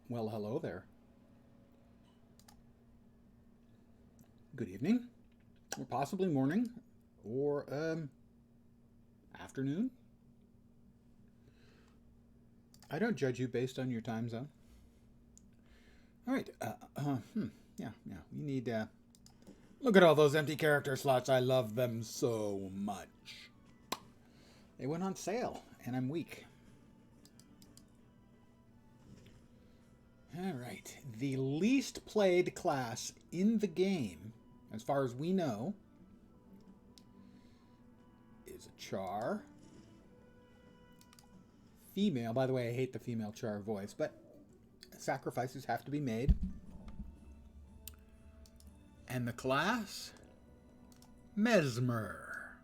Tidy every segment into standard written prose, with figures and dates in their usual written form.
Well, hello there. Good evening, or possibly morning, or afternoon. I don't judge you based on your time zone. All right. Yeah. We need. Look at all those empty character slots. I love them so much. They went on sale, and I'm weak. All right. The least played class in the game, as far as we know, is a Char. Female. By the way, I hate the female Char voice, but sacrifices have to be made. And the class? Mesmer.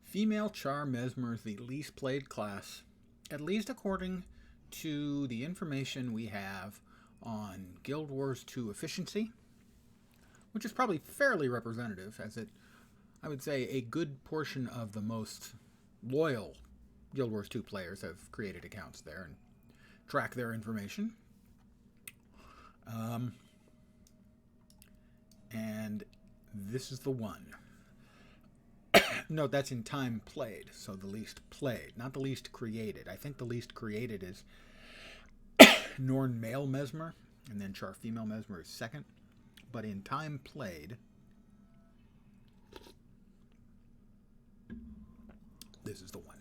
Female Char Mesmer is the least played class, at least according to the information we have on Guild Wars 2 efficiency, which is probably fairly representative, as I would say, a good portion of the most loyal Guild Wars 2 players have created accounts there and track their information. And this is the one. Note that's in time played, so the least played, not the least created. I think the least created is Norn Male Mesmer, and then Char Female Mesmer is second. But in time played, this is the one.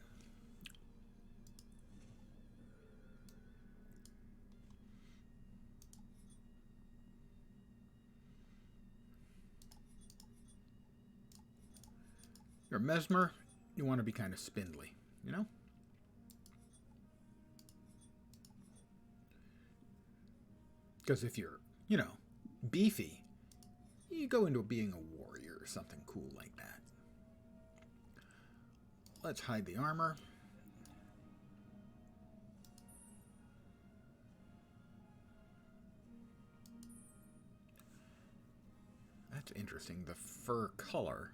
You're Mesmer, you want to be kind of spindly, you know? Because if you're, beefy, you go into being a warrior or something cool like that. Let's hide the armor. That's interesting. The fur color.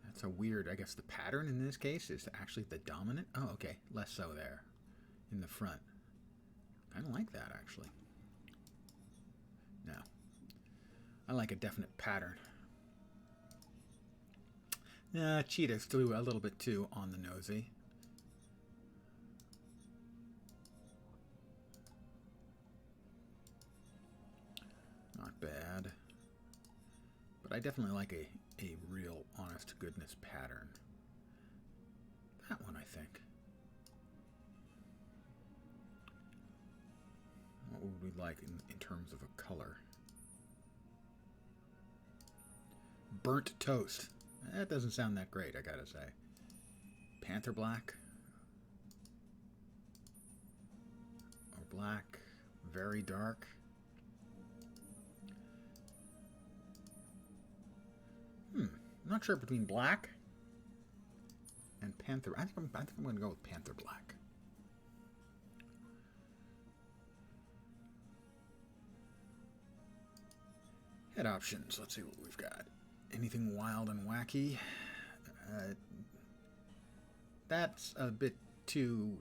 That's a weird, I guess the pattern in this case is actually the dominant. Oh, okay. Less so there in the front. I don't like that, actually. No. I like a definite pattern. Cheetah's still a little bit too on the nosy. Not bad. But I definitely like a real honest goodness pattern. That one, I think. What would we like in terms of a color? Burnt toast. That doesn't sound that great, I gotta say. Panther black. Or black. Very dark. I'm not sure between black and panther. I think I'm going to go with panther black. Head options. Let's see what we've got. Anything wild and wacky? That's a bit too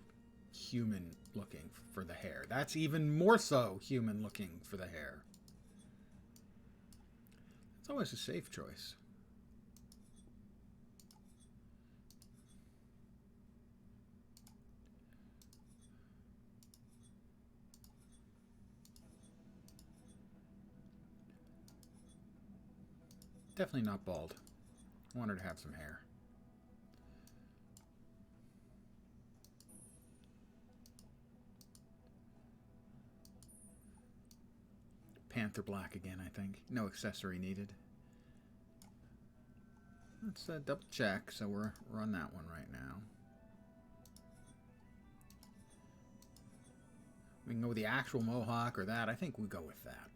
human looking for the hair. That's even more so human looking for the hair. It's always a safe choice. Definitely not bald. I want her to have some hair. Panther black again, I think. No accessory needed. Let's double check. So we're on that one right now. We can go with the actual mohawk or that. I think we go with that.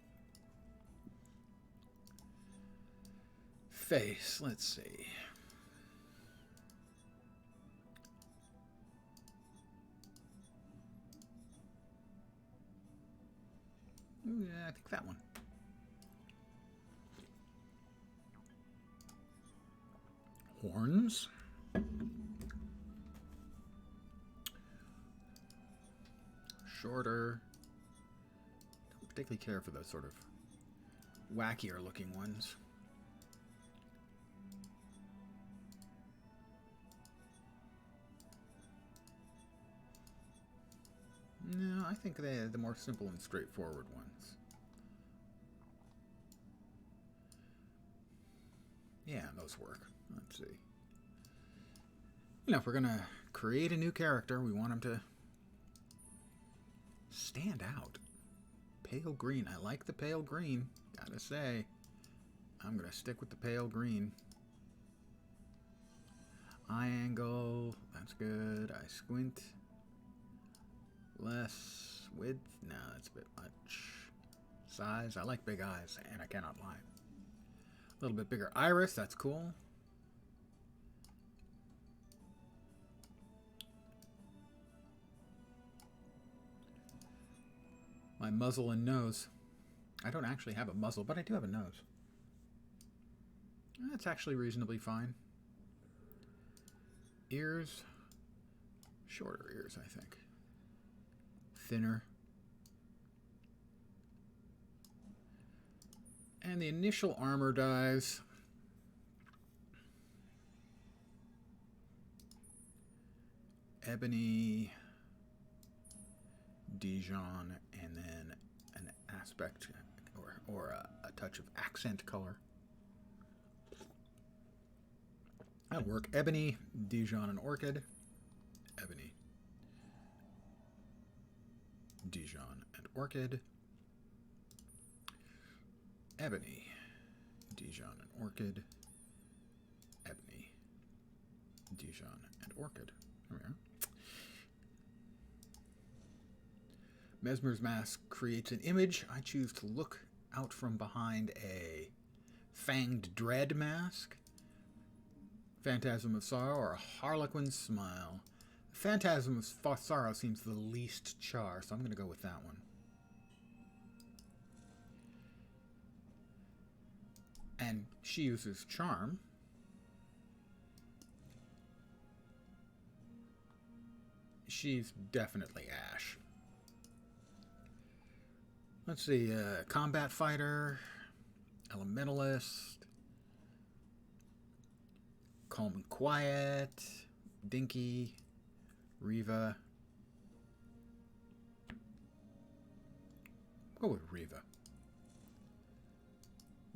Face. Let's see. Ooh, yeah, I think that one. Horns. shorter. Don't particularly care for those sort of wackier looking ones. No, I think they're the more simple and straightforward ones. Yeah, those work. Let's see. You know, if we're going to create a new character, we want him to stand out. Pale green. I like the pale green. Gotta say. I'm going to stick with the pale green. Eye angle. That's good. I squint. Less width. No, that's a bit much. Size. I like big eyes, and I cannot lie. A little bit bigger iris. That's cool. My muzzle and nose. I don't actually have a muzzle, but I do have a nose. That's actually reasonably fine. Ears. Shorter ears, I think. Thinner. And the initial armor dies. Ebony, Dijon, and then an aspect or a touch of accent color. That'll work. Ebony, Dijon, and Orchid. Ebony, Dijon, and Orchid. Ebony, Dijon, and Orchid. Ebony, Dijon, and Orchid. There we are. Mesmer's mask creates an image. I choose to look out from behind a fanged dread mask. Phantasm of Sorrow or a Harlequin Smile. Phantasm of Sorrow seems the least char, so I'm going to go with that one. And she uses charm. She's definitely Ash. Let's see, combat fighter, elementalist, calm and quiet, Dinky, Riva. Go with Riva.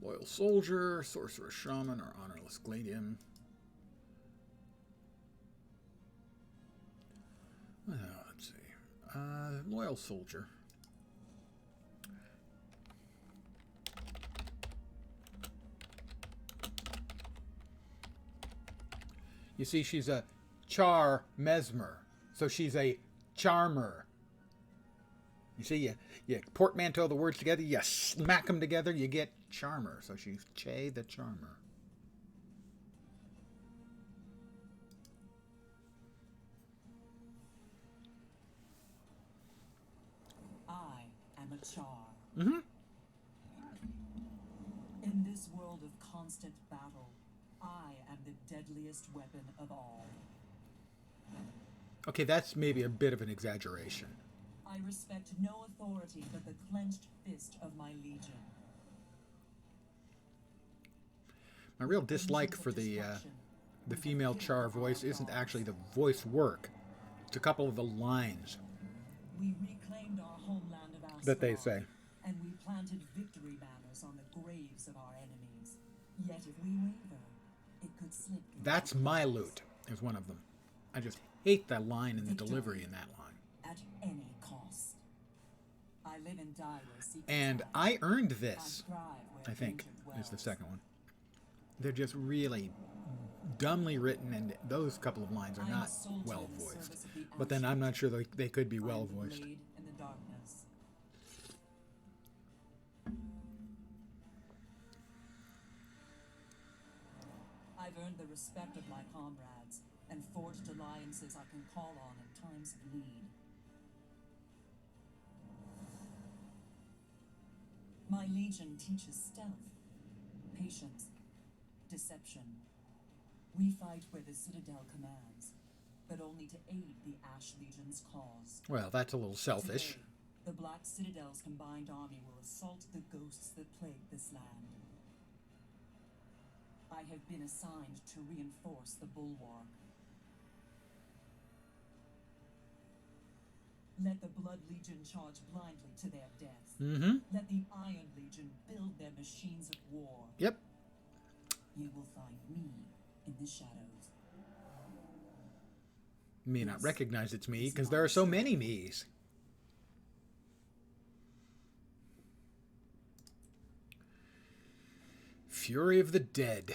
Loyal soldier, sorcerer shaman, or honorless gladium. Let's see, loyal soldier. You see, she's a char mesmer, so she's a charmer. You see, you portmanteau the words together, you smack them together, you get charmer. So she's Che the Charmer. I am a char. Mm-hmm. In this world of constant battle, I am the deadliest weapon of all. Okay, that's maybe a bit of an exaggeration. I respect no authority but the clenched fist of my legion. My real dislike for the female char voice isn't actually the voice work. It's a couple of the lines We reclaimed our homeland of Asgard, that they say. and we planted victory banners on the graves of our enemies. Yet if we waver, it could slip. That's my loot, is one of them. I just hate that line and the delivery in that line. At any cost. I live and die where secrets And lie. I earned this, thrive where I think, danger is the dwells. second one. They're just really dumbly written, and those couple of lines are I am a not soldier well in the voiced. service of the But then I'm not sure they could be I am well the voiced. blade in the darkness. I've earned the respect of my comrades and forged alliances I can call on in times of need. My legion teaches stealth, patience, deception. We fight where the Citadel commands, but only to aid the Ash Legion's cause. Well, that's a little selfish. Today, the Black Citadel's combined army will assault the ghosts that plague this land. I have been assigned to reinforce the bulwark. Let the Blood Legion charge blindly to their death. Let the Iron Legion build their machines of war. Yep. You will find me in the shadows. You may not recognize it's me because there are so many me's. Fury of the Dead.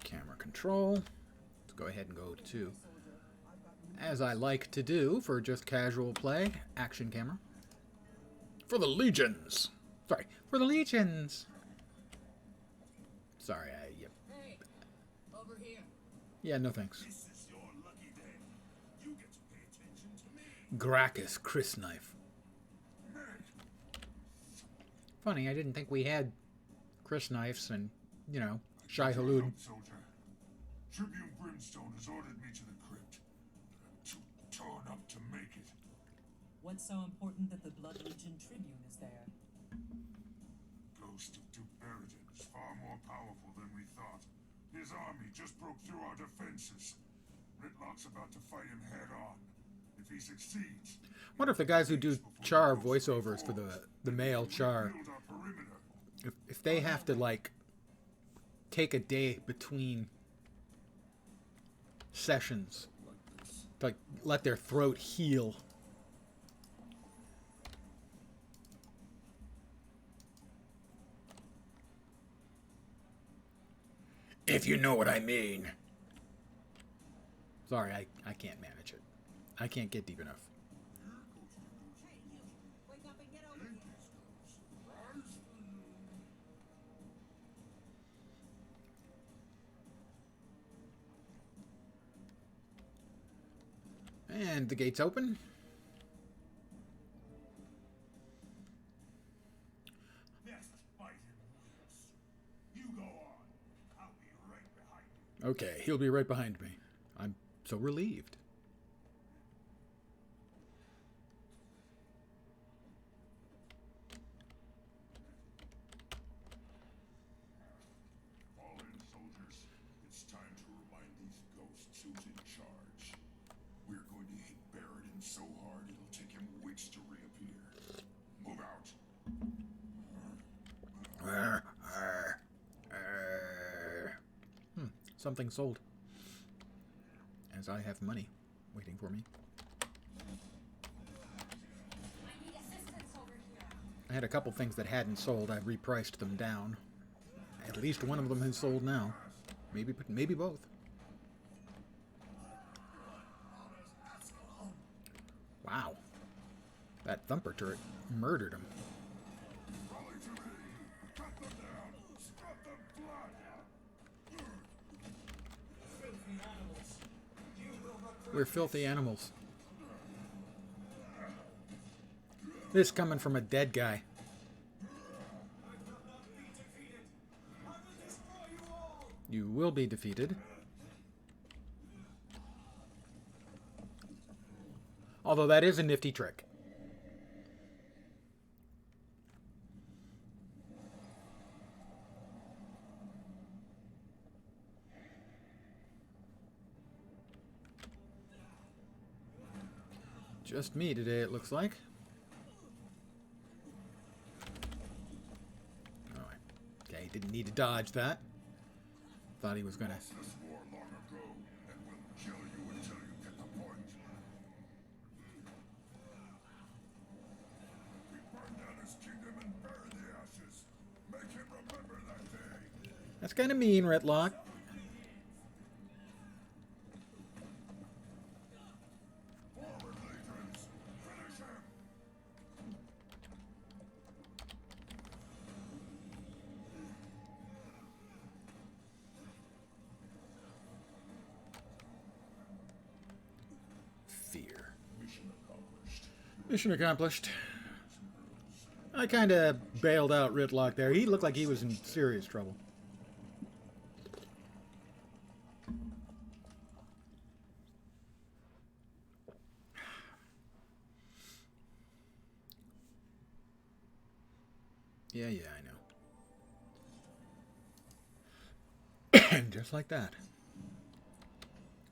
Camera control. Let's go ahead and go to, as I like to do for just casual play, action camera. For the Legions! Sorry, for the Legions! Sorry, yep. Hey, over here. Yeah, no thanks. This is your lucky day. You get to pay attention to me. Gracchus Chrysknife. Funny, I didn't think we had Chrysknives and, you know, Shai Hulud. Soldier. Tribune Brimstone has ordered me to the crypt. I'm too torn up to make it. What's so important that the Blood Legion Tribune is there? Ghost of Duke Beridan is far more powerful than we thought. His army just broke through our defenses. Ritlock's about to fight him head on. If he succeeds... Wonder if the guys who do Char voiceovers for the male Char, build our perimeter. if they have to, like, take a day between sessions, like, let their throat heal. If you know what I mean. Sorry, I can't manage it. I can't get deep enough. Hey, you! Wake up and get over here! And the gate's open. Next fight in Woods. You go on. I'll be right behind you. Okay, he'll be right behind me. I'm so relieved. All in, soldiers. It's time to remind these ghosts who's in charge. We're going to hit Beridan so hard it'll take him weeks to reappear. Move out. Something sold. As I have money waiting for me. I need assistance over here. I had a couple things that hadn't sold. I repriced them down. At least one of them has sold now. Maybe both. Wow. That thumper turret murdered him. Rally to me. Cut them down. Scrub them blood. We're filthy animals. This coming from a dead guy. You will be defeated. Although that is a nifty trick. Just me today, it looks like. Oh, okay, didn't need to dodge that. Thought he was gonna. This war long ago, and we'll kill you until you get the point. We burn down his kingdom and bury the ashes. Make him remember that day. That's kind of mean, Retlock. Forward, legions. Finish him. Mission accomplished. I kind of bailed out Ritlock there. He looked like he was in serious trouble. Yeah, I know. And just like that,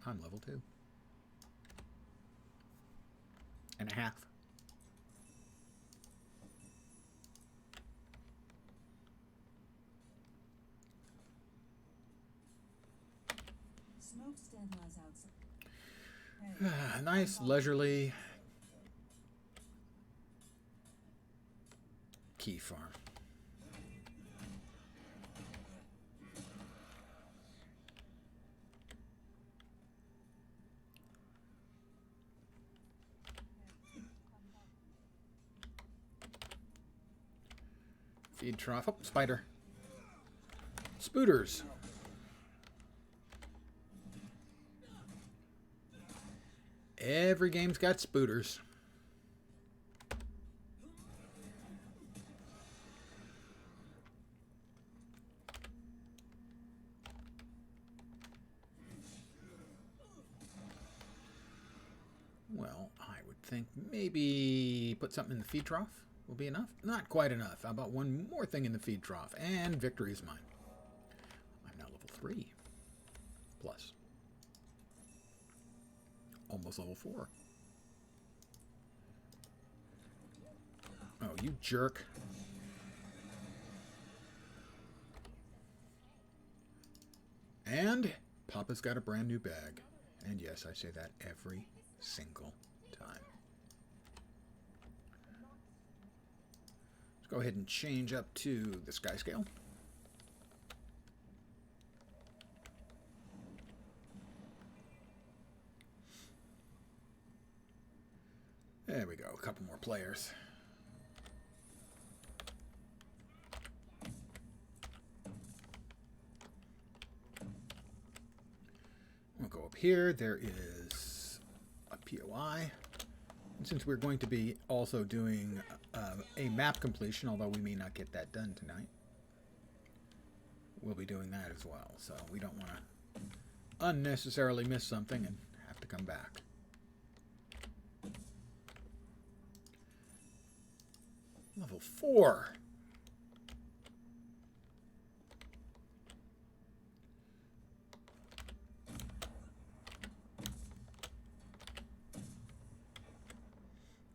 I'm level 2. And a half. Smokestack lies outside. Nice, leisurely key farm. Feed trough. Oh, spider. Spooters. Every game's got spooters. Well, I would think maybe put something in the feed trough will be enough. Not quite enough. How about one more thing in the feed trough? And victory is mine. I'm now level 3. Plus. Almost level 4. Oh, you jerk. And Papa's got a brand new bag. And yes, I say that every single time. Let's go ahead and change up to the sky scale. There we go, a couple more players. We'll go up here. There is a POI. And since we're going to be also doing a map completion, although we may not get that done tonight, we'll be doing that as well. So we don't want to unnecessarily miss something and have to come back. Level 4.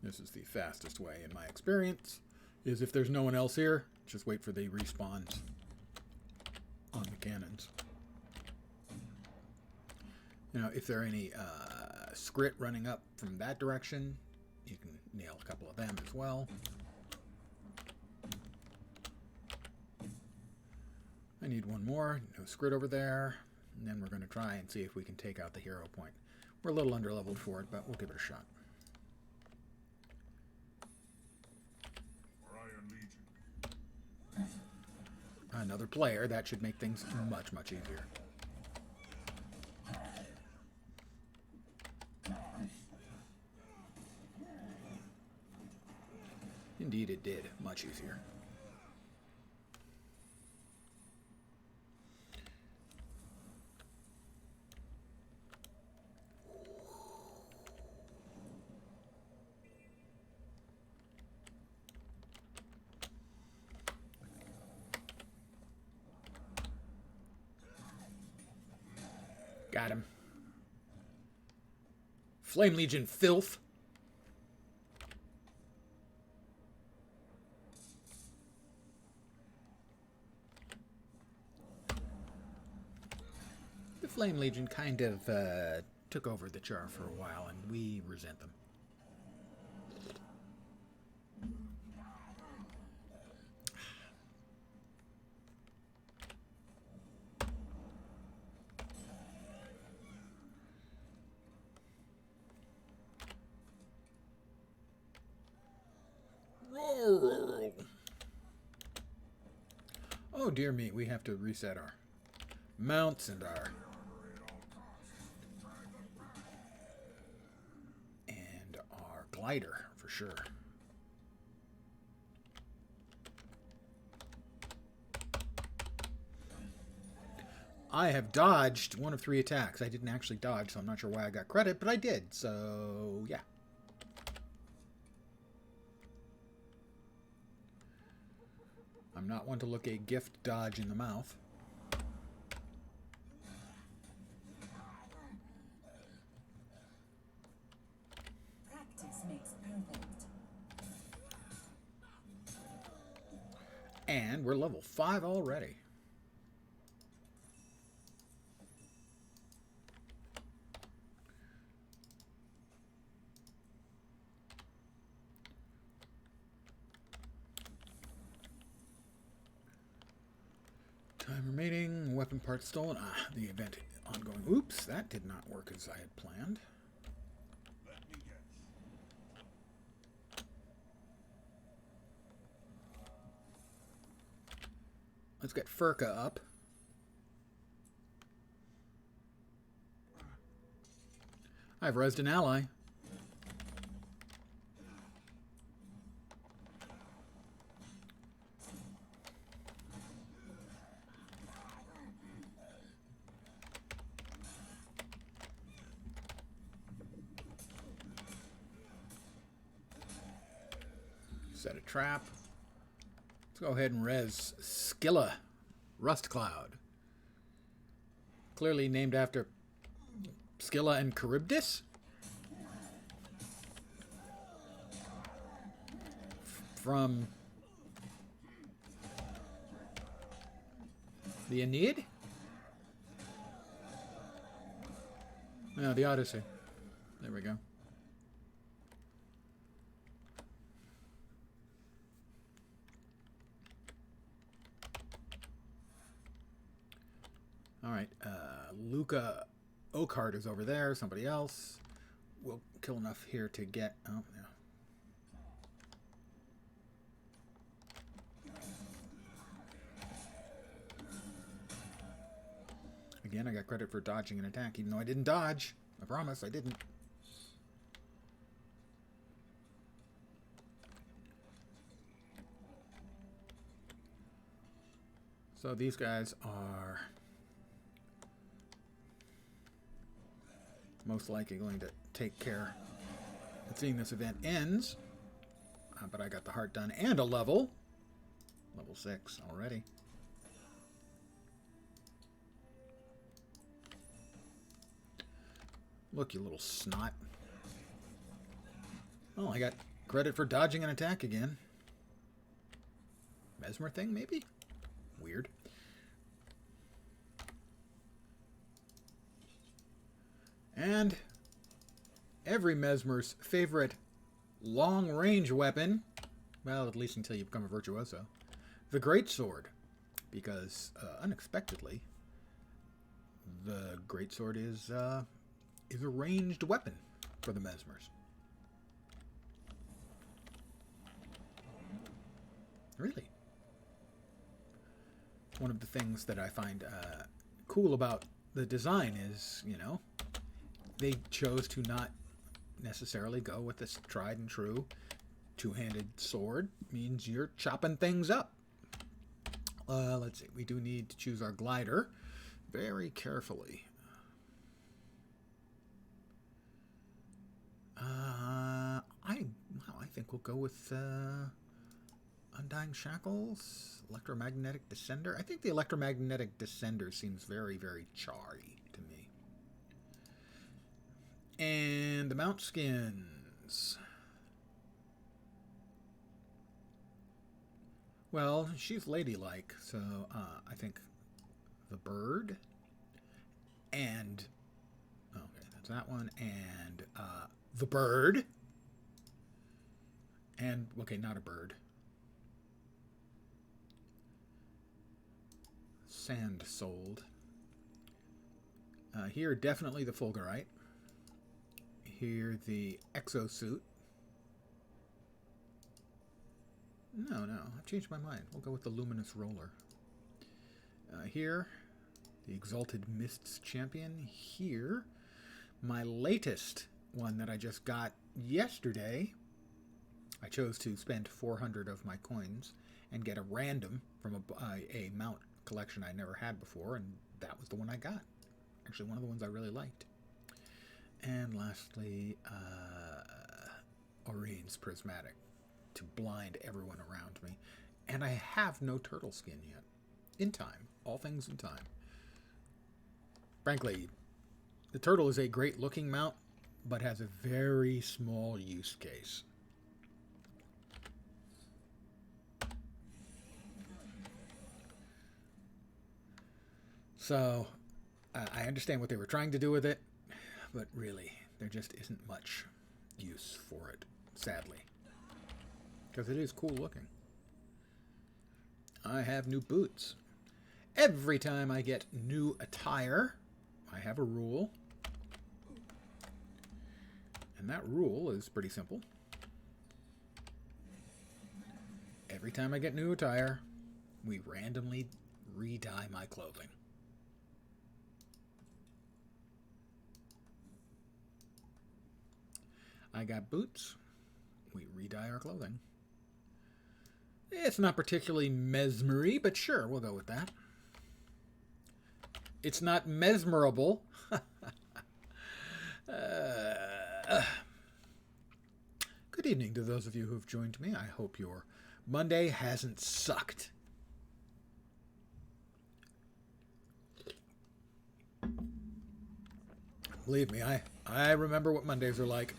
This is the fastest way, in my experience, is if there's no one else here, just wait for the respawns on the cannons. Now, if there are any scrit running up from that direction, you can nail a couple of them as well. I need one more. No scrit over there. And then we're going to try and see if we can take out the hero point. We're a little under-leveled for it, but we'll give it a shot. Another player. That should make things much, much easier. Indeed, it did. Much easier. Got him. Flame Legion filth. The Flame Legion kind of took over the char for a while, and we resent them. Oh dear me, we have to reset our mounts and our glider for sure. I have dodged one of 3 attacks. I didn't actually dodge, so I'm not sure why I got credit, but I did. So, yeah. I'm not one to look a gift dodge in the mouth. Practice makes perfect. And we're level 5 already. Time remaining, weapon parts stolen. Ah, the event ongoing. Oops, that did not work as I had planned. Let me guess. Let's get Furka up. I've resed an ally. Set a trap. Let's go ahead and res Skilla, Rust Cloud. Clearly named after Scylla and Charybdis. From the Aeneid? No, the Odyssey. There we go. All right, Luca Oakheart is over there. Somebody else. We'll kill enough here to get... Oh, no. Again, I got credit for dodging an attack, even though I didn't dodge. I promise, I didn't. So these guys are most likely going to take care of seeing this event ends. But I got the heart done and a level. Level 6 already. Look, you little snot. Oh, I got credit for dodging an attack again. Mesmer thing, maybe? Weird. And every Mesmer's favorite long-range weapon, well, at least until you become a virtuoso, the Greatsword. Because, unexpectedly, the Greatsword is a ranged weapon for the Mesmers. Really? One of the things that I find cool about the design is, you know, they chose to not necessarily go with this tried and true two-handed sword. Means you're chopping things up. Let's see. We do need to choose our glider very carefully. I think we'll go with Undying Shackles, Electromagnetic Descender. I think the Electromagnetic Descender seems very, very charry to me. And the Mount Skins. Well, she's ladylike, so I think the bird and... Okay, that's that one. And the bird. And, okay, not a bird. Sand sold. Here, definitely the Fulgurite. Here, the exosuit. No, I've changed my mind. We'll go with the Luminous Roller. Here, the Exalted Mists Champion. Here, my latest one that I just got yesterday. I chose to spend 400 of my coins and get a random from a mount collection I never had before, and that was the one I got. Actually, one of the ones I really liked. And lastly, Orine's Prismatic to blind everyone around me. And I have no turtle skin yet. In time. All things in time. Frankly, the turtle is a great looking mount, but has a very small use case. So, I understand what they were trying to do with it, but really, there just isn't much use for it, sadly. Because it is cool looking. I have new boots. Every time I get new attire, I have a rule. And that rule is pretty simple. Every time I get new attire, we randomly re-dye my clothing. I got boots. We re-dye our clothing. It's not particularly mesmery, but sure, we'll go with that. It's not mesmerable. Good evening to those of you who have joined me. I hope your Monday hasn't sucked. Believe me, I remember what Mondays are like.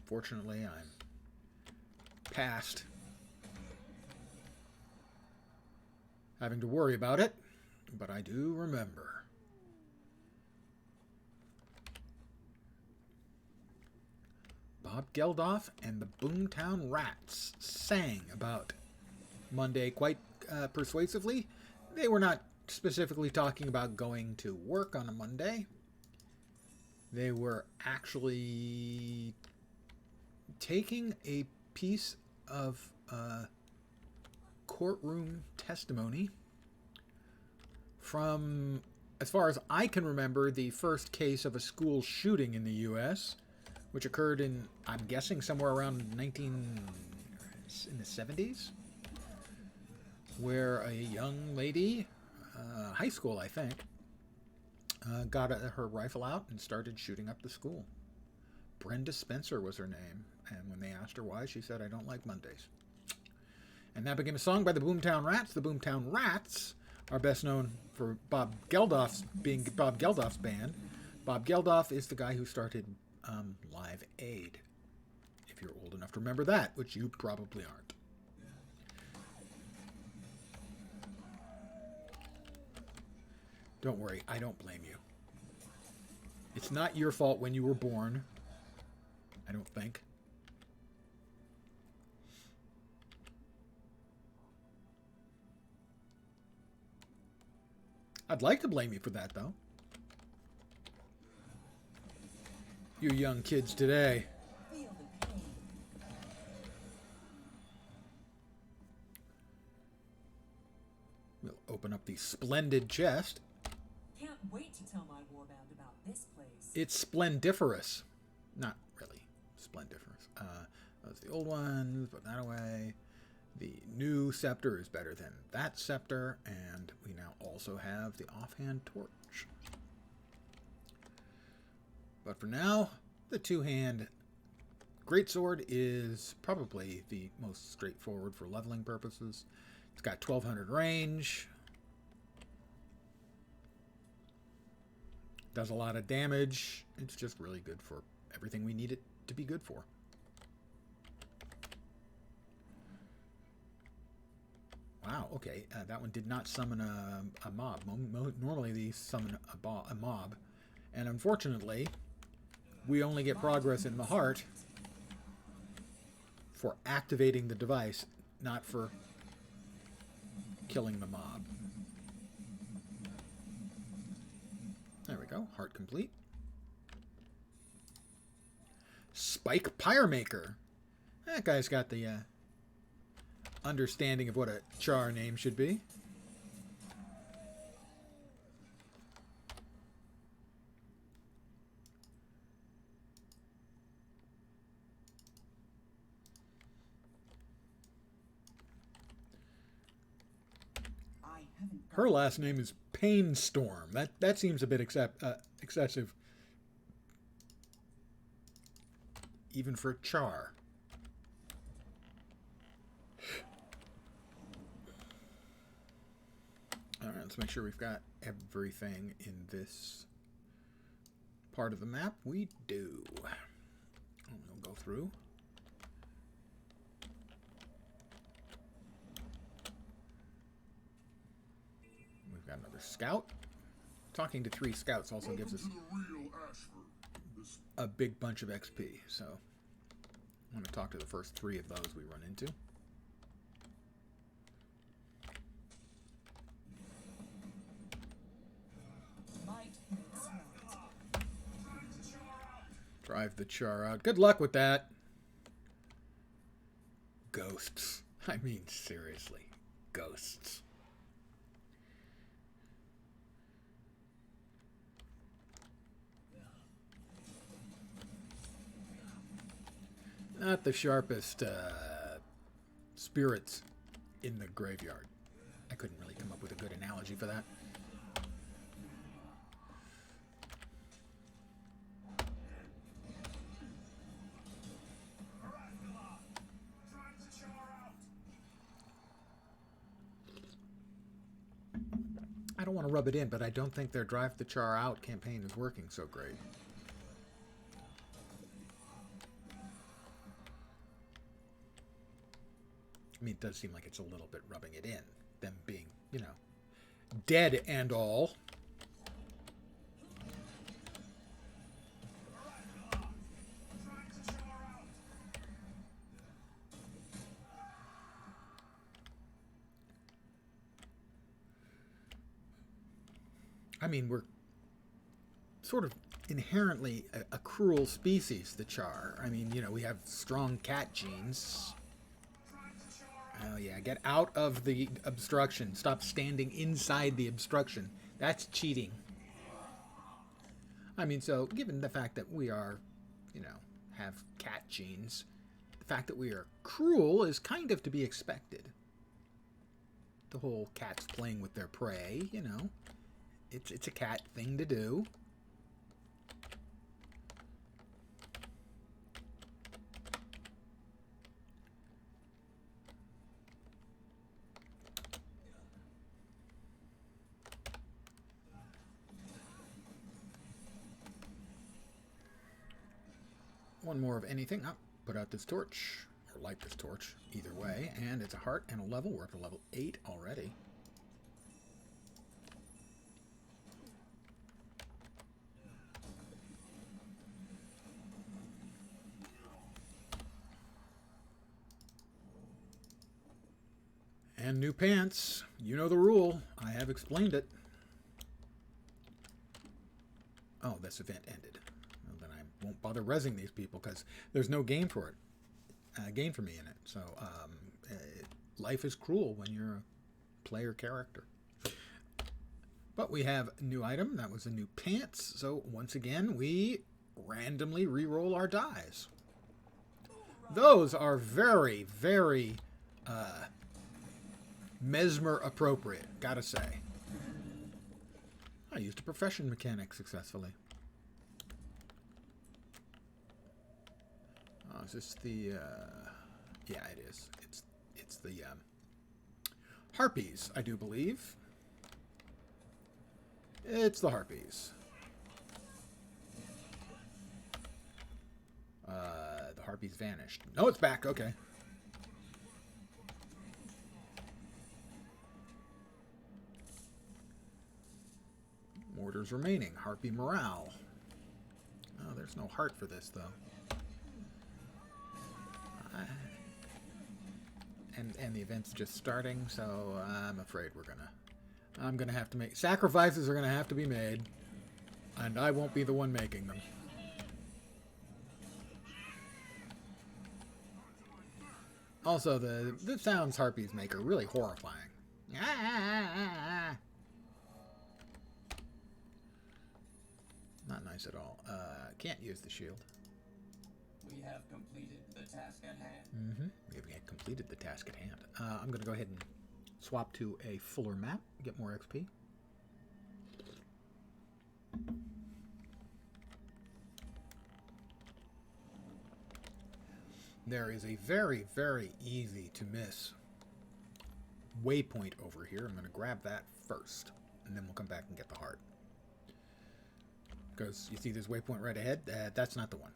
Fortunately, I'm past having to worry about it, but I do remember. Bob Geldof and the Boomtown Rats sang about Monday quite persuasively. They were not specifically talking about going to work on a Monday. They were actually taking a piece of courtroom testimony from, as far as I can remember, the first case of a school shooting in the U.S., which occurred in, I'm guessing, somewhere around in the 70s, where a young lady, high school, I think, got her rifle out and started shooting up the school. Brenda Spencer was her name, and when they asked her why, she said, "I don't like Mondays." And that became a song by the Boomtown Rats. The Boomtown Rats are best known for Bob Geldof's band. Bob Geldof is the guy who started Live Aid, if you're old enough to remember that, which you probably aren't. Don't worry, I don't blame you. It's not your fault when you were born, I don't think. I'd like to blame you for that, though. You young kids today. Feel the pain. We'll open up the splendid chest. Can't wait to tell my warband about this place. It's splendiferous. Not really splendiferous. That's the old ones, put that away. The new scepter is better than that scepter, and we now also have the offhand torch. But for now, the two-hand greatsword is probably the most straightforward for leveling purposes. It's got 1200 range. Does a lot of damage. It's just really good for everything we need it to be good for. Wow, okay. That one did not summon a mob. Normally these summon a mob. And unfortunately, we only get progress in the heart for activating the device, not for killing the mob. There we go. Heart complete. Spike Pyremaker. That guy's got the understanding of what a char name should be. Her last name is Painstorm. That seems a bit excessive, even for char. All right, let's make sure we've got everything in this part of the map. We do. We'll go through. We've got another scout. Talking to 3 scouts also gives us a big bunch of XP, so I'm going to talk to the first 3 of those we run into. Drive the char out. Good luck with that. Ghosts. I mean, seriously. Ghosts. Not the sharpest spirits in the graveyard. I couldn't really come up with a good analogy for that. I don't want to rub it in, but I don't think their Drive the Char Out campaign is working so great. I mean, it does seem like it's a little bit rubbing it in. Them being, you know, dead and all. I mean, we're sort of inherently a cruel species, the char. I mean, you know, we have strong cat genes. Oh, yeah, get out of the obstruction. Stop standing inside the obstruction. That's cheating. I mean, so, given the fact that we are, you know, have cat genes, the fact that we are cruel is kind of to be expected. The whole cats playing with their prey, you know. It's a cat thing to do. One more of anything. Oh, put out this torch, or light this torch, either way. And it's a heart and a level. We're up to level 8 already. And new pants. You know the rule. I have explained it. Oh, this event ended. Well, then I won't bother rezzing these people because there's no gain for it. Gain for me in it. So life is cruel when you're a player character. But we have a new item. That was a new pants. So once again, we randomly re-roll our dies. Those are very, very mesmer appropriate, gotta say. I used a profession mechanic successfully. Oh, is this the yeah, it is. It's the harpies, I do believe. It's the harpies. The harpies vanished. No, it's back. Okay. Mortars remaining. Harpy morale. Oh, there's no heart for this, though. And the event's just starting, so I'm afraid I'm gonna have to make... Sacrifices are gonna have to be made. And I won't be the one making them. Also, the sounds harpies make are really horrifying. Ah. Not nice at all. Can't use the shield. We have completed the task at hand. We have completed the task at hand. I'm going to go ahead and swap to a fuller map, get more XP. There is a very, very easy to miss waypoint over here. I'm going to grab that first, and then we'll come back and get the heart. Because you see this waypoint right ahead? That's not the one.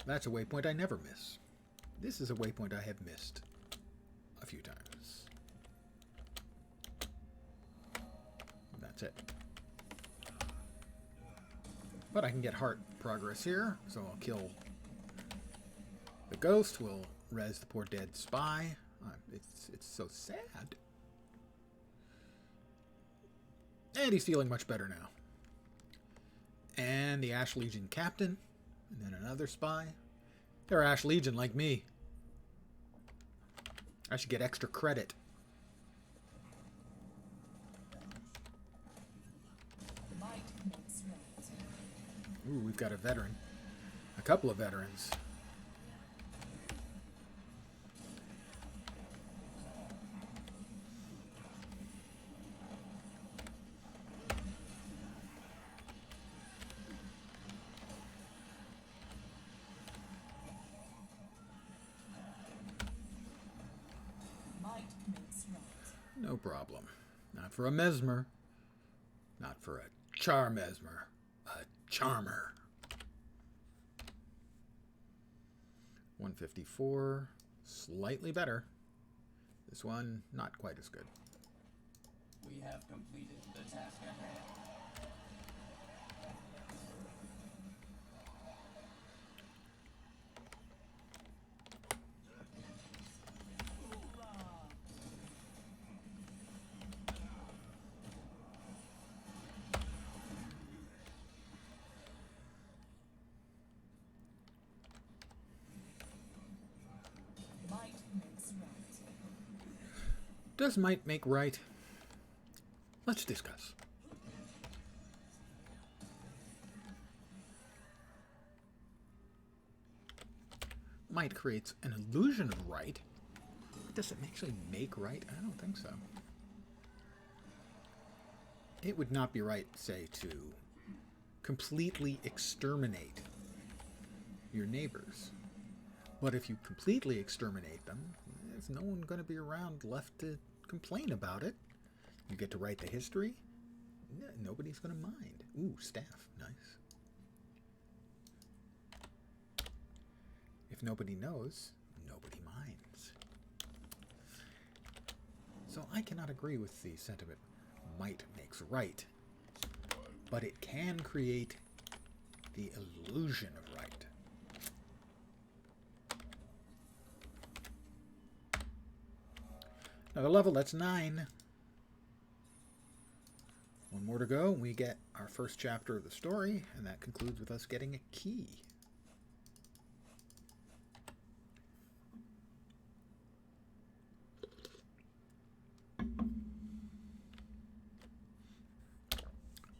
That's a waypoint I never miss. This is a waypoint I have missed a few times. That's it. But I can get heart progress here, so I'll kill the ghost. We'll res the poor dead spy. It's so sad. And he's feeling much better now. And the Ash Legion captain. And then another spy. They're Ash Legion like me. I should get extra credit. Might makes right. Ooh, we've got a veteran. A couple of veterans. No problem. Not for a mesmer. Not for a mesmer. A charmer. 154. Slightly better. This one, not quite as good. We have completed the task at hand. Does might make right? Let's discuss. Might creates an illusion of right. Does it actually make right? I don't think so. It would not be right, say, to completely exterminate your neighbors. But if you completely exterminate them, there's no one going to be around left to complain about it. You get to write the history. Nobody's going to mind. Ooh, staff. Nice. If nobody knows, nobody minds. So I cannot agree with the sentiment, might makes right. But it can create the illusion of right. Another level, that's 9. One more to go, and we get our first chapter of the story, and that concludes with us getting a key.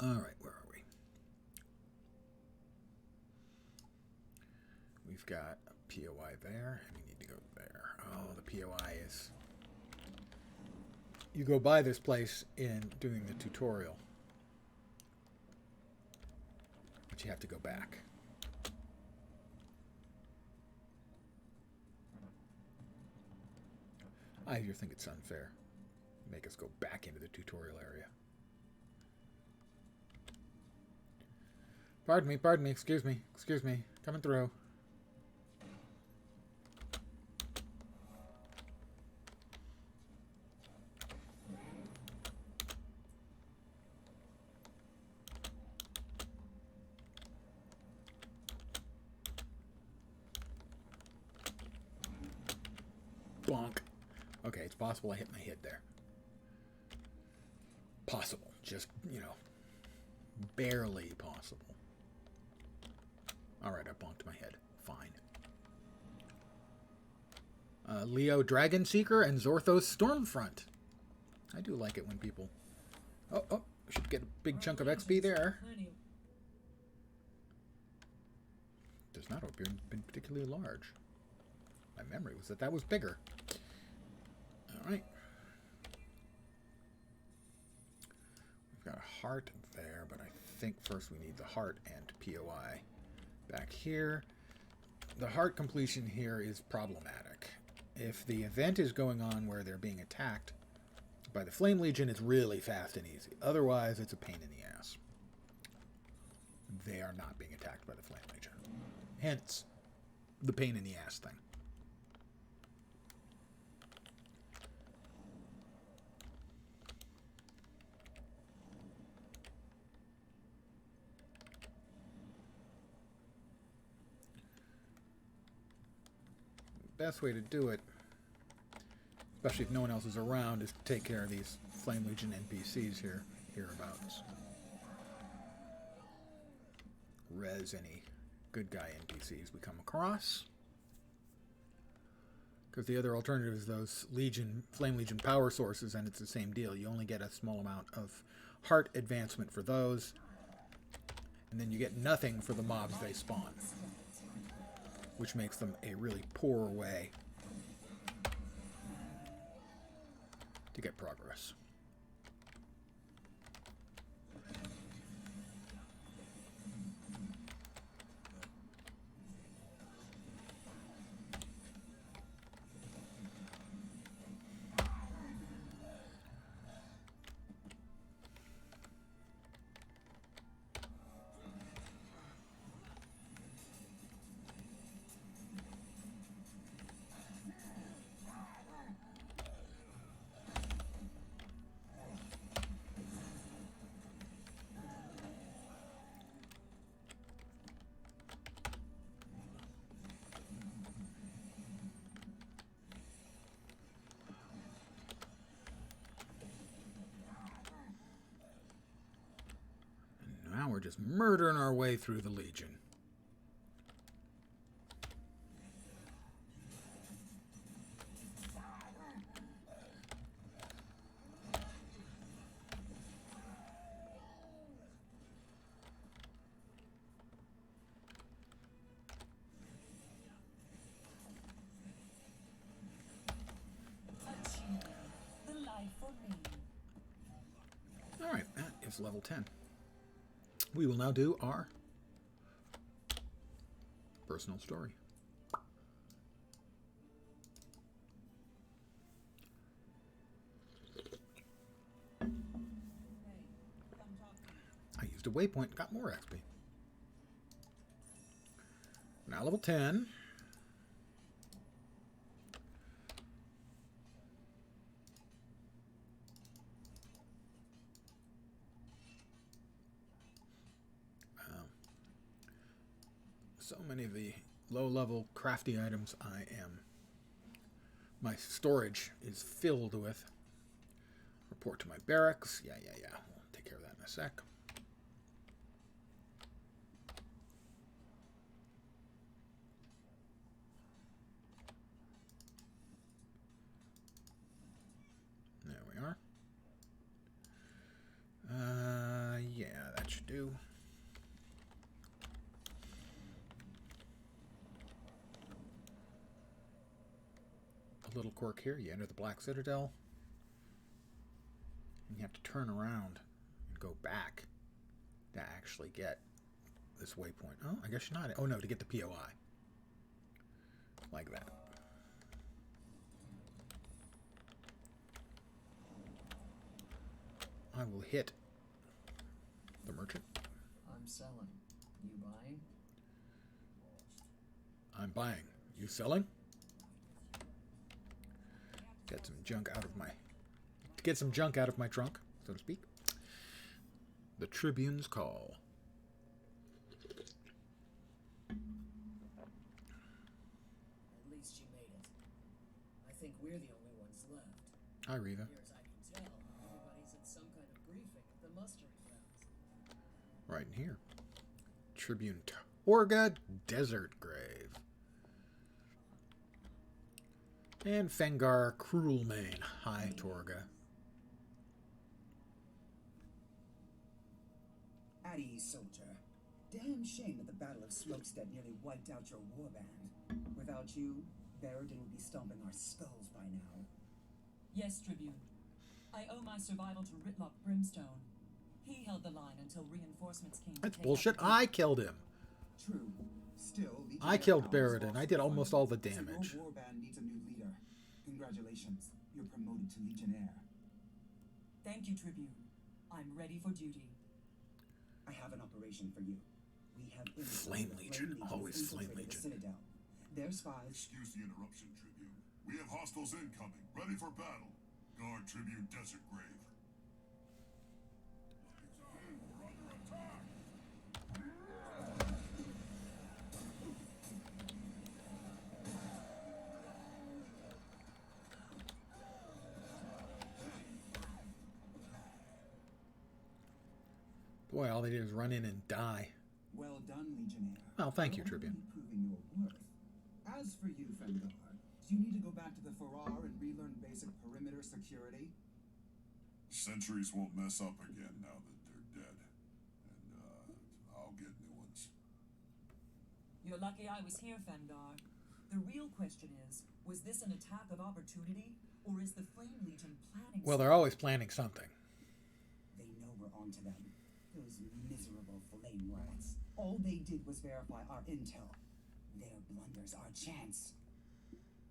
Alright, where are we? We've got a POI there, and we need to go there. Oh, the POI is... You go by this place in doing the tutorial. But you have to go back. I either think it's unfair. Make us go back into the tutorial area. Pardon me, excuse me, coming through. Bonk. Okay, it's possible I hit my head there. Possible. Just, barely possible. Alright, I bonked my head. Fine. Leo Dragonseeker and Zorthos Stormfront. I do like it when people... Oh, should get a big chunk of XP there. Does not appear to have been particularly large. My memory was that was bigger. Alright. We've got a heart there, but I think first we need the heart and POI. Back here. The heart completion here is problematic. If the event is going on where they're being attacked by the Flame Legion, it's really fast and easy. Otherwise, it's a pain in the ass. They are not being attacked by the Flame Legion. Hence, the pain in the ass thing. Best way to do it, especially if no one else is around, is to take care of these Flame Legion NPCs hereabouts. Res any good guy NPCs we come across. Because the other alternative is those Flame Legion power sources, and it's the same deal. You only get a small amount of heart advancement for those, and then you get nothing for the mobs they spawn, which makes them a really poor way to get progress. Now we're just murdering our way through the Legion. Alright, that is level 10. We will now do our personal story. I used a waypoint and got more XP. Now level 10. So many of the low-level crafty items my storage is filled with. Report to my barracks. Yeah. We'll take care of that in a sec. There we are. Yeah, that should do. Little quirk here. You enter the Black Citadel, and you have to turn around and go back to actually get this waypoint. Oh, I guess you're not. Oh no, to get the POI. Like that. I will hit the merchant. I'm selling. You buying? I'm buying. You selling? Get some junk out of my trunk, so to speak. The Tribune's call. At least you made it. I think we're the only ones left. Hi, Riva. Near as I can tell, everybody's at some kind of briefing at the mustering grounds. Right in here. Tribune Orga Desert Grave. And Fengar Cruelmane. Hi, Torga. At ease, soldier. Damn shame that the Battle of Smokestead nearly wiped out your warband. Without you, Baradin would be stomping our skulls by now. Yes, Tribune. I owe my survival to Ritlock Brimstone. He held the line until reinforcements came to That's take bullshit. out the I killed him. True. Still, I killed Baradin. I did almost all the damage. Your warband needs a new leader. Congratulations. You're promoted to Legionnaire. Thank you, Tribune. I'm ready for duty. I have an operation for you. We have Flame Legion. Always Flame infiltrated the Legion. Citadel. Their spies. Excuse the interruption, Tribune. We have hostiles incoming, ready for battle. Guard Tribune Desert Grave. We're under attack! Boy, all they did is run in and die. Well done, Legionnaire. Well, thank you, You're Tribune. already proving your worth. As for you, Fengar, do you need to go back to the Farrar and relearn basic perimeter security? Sentries won't mess up again now that they're dead. And, I'll get new ones. You're lucky I was here, Fengar. The real question is, was this an attack of opportunity, or is the Flame Legion planning Well, they're always planning something. They know we're onto them. Those miserable flame rats. All they did was verify our intel. Their blunders our chance.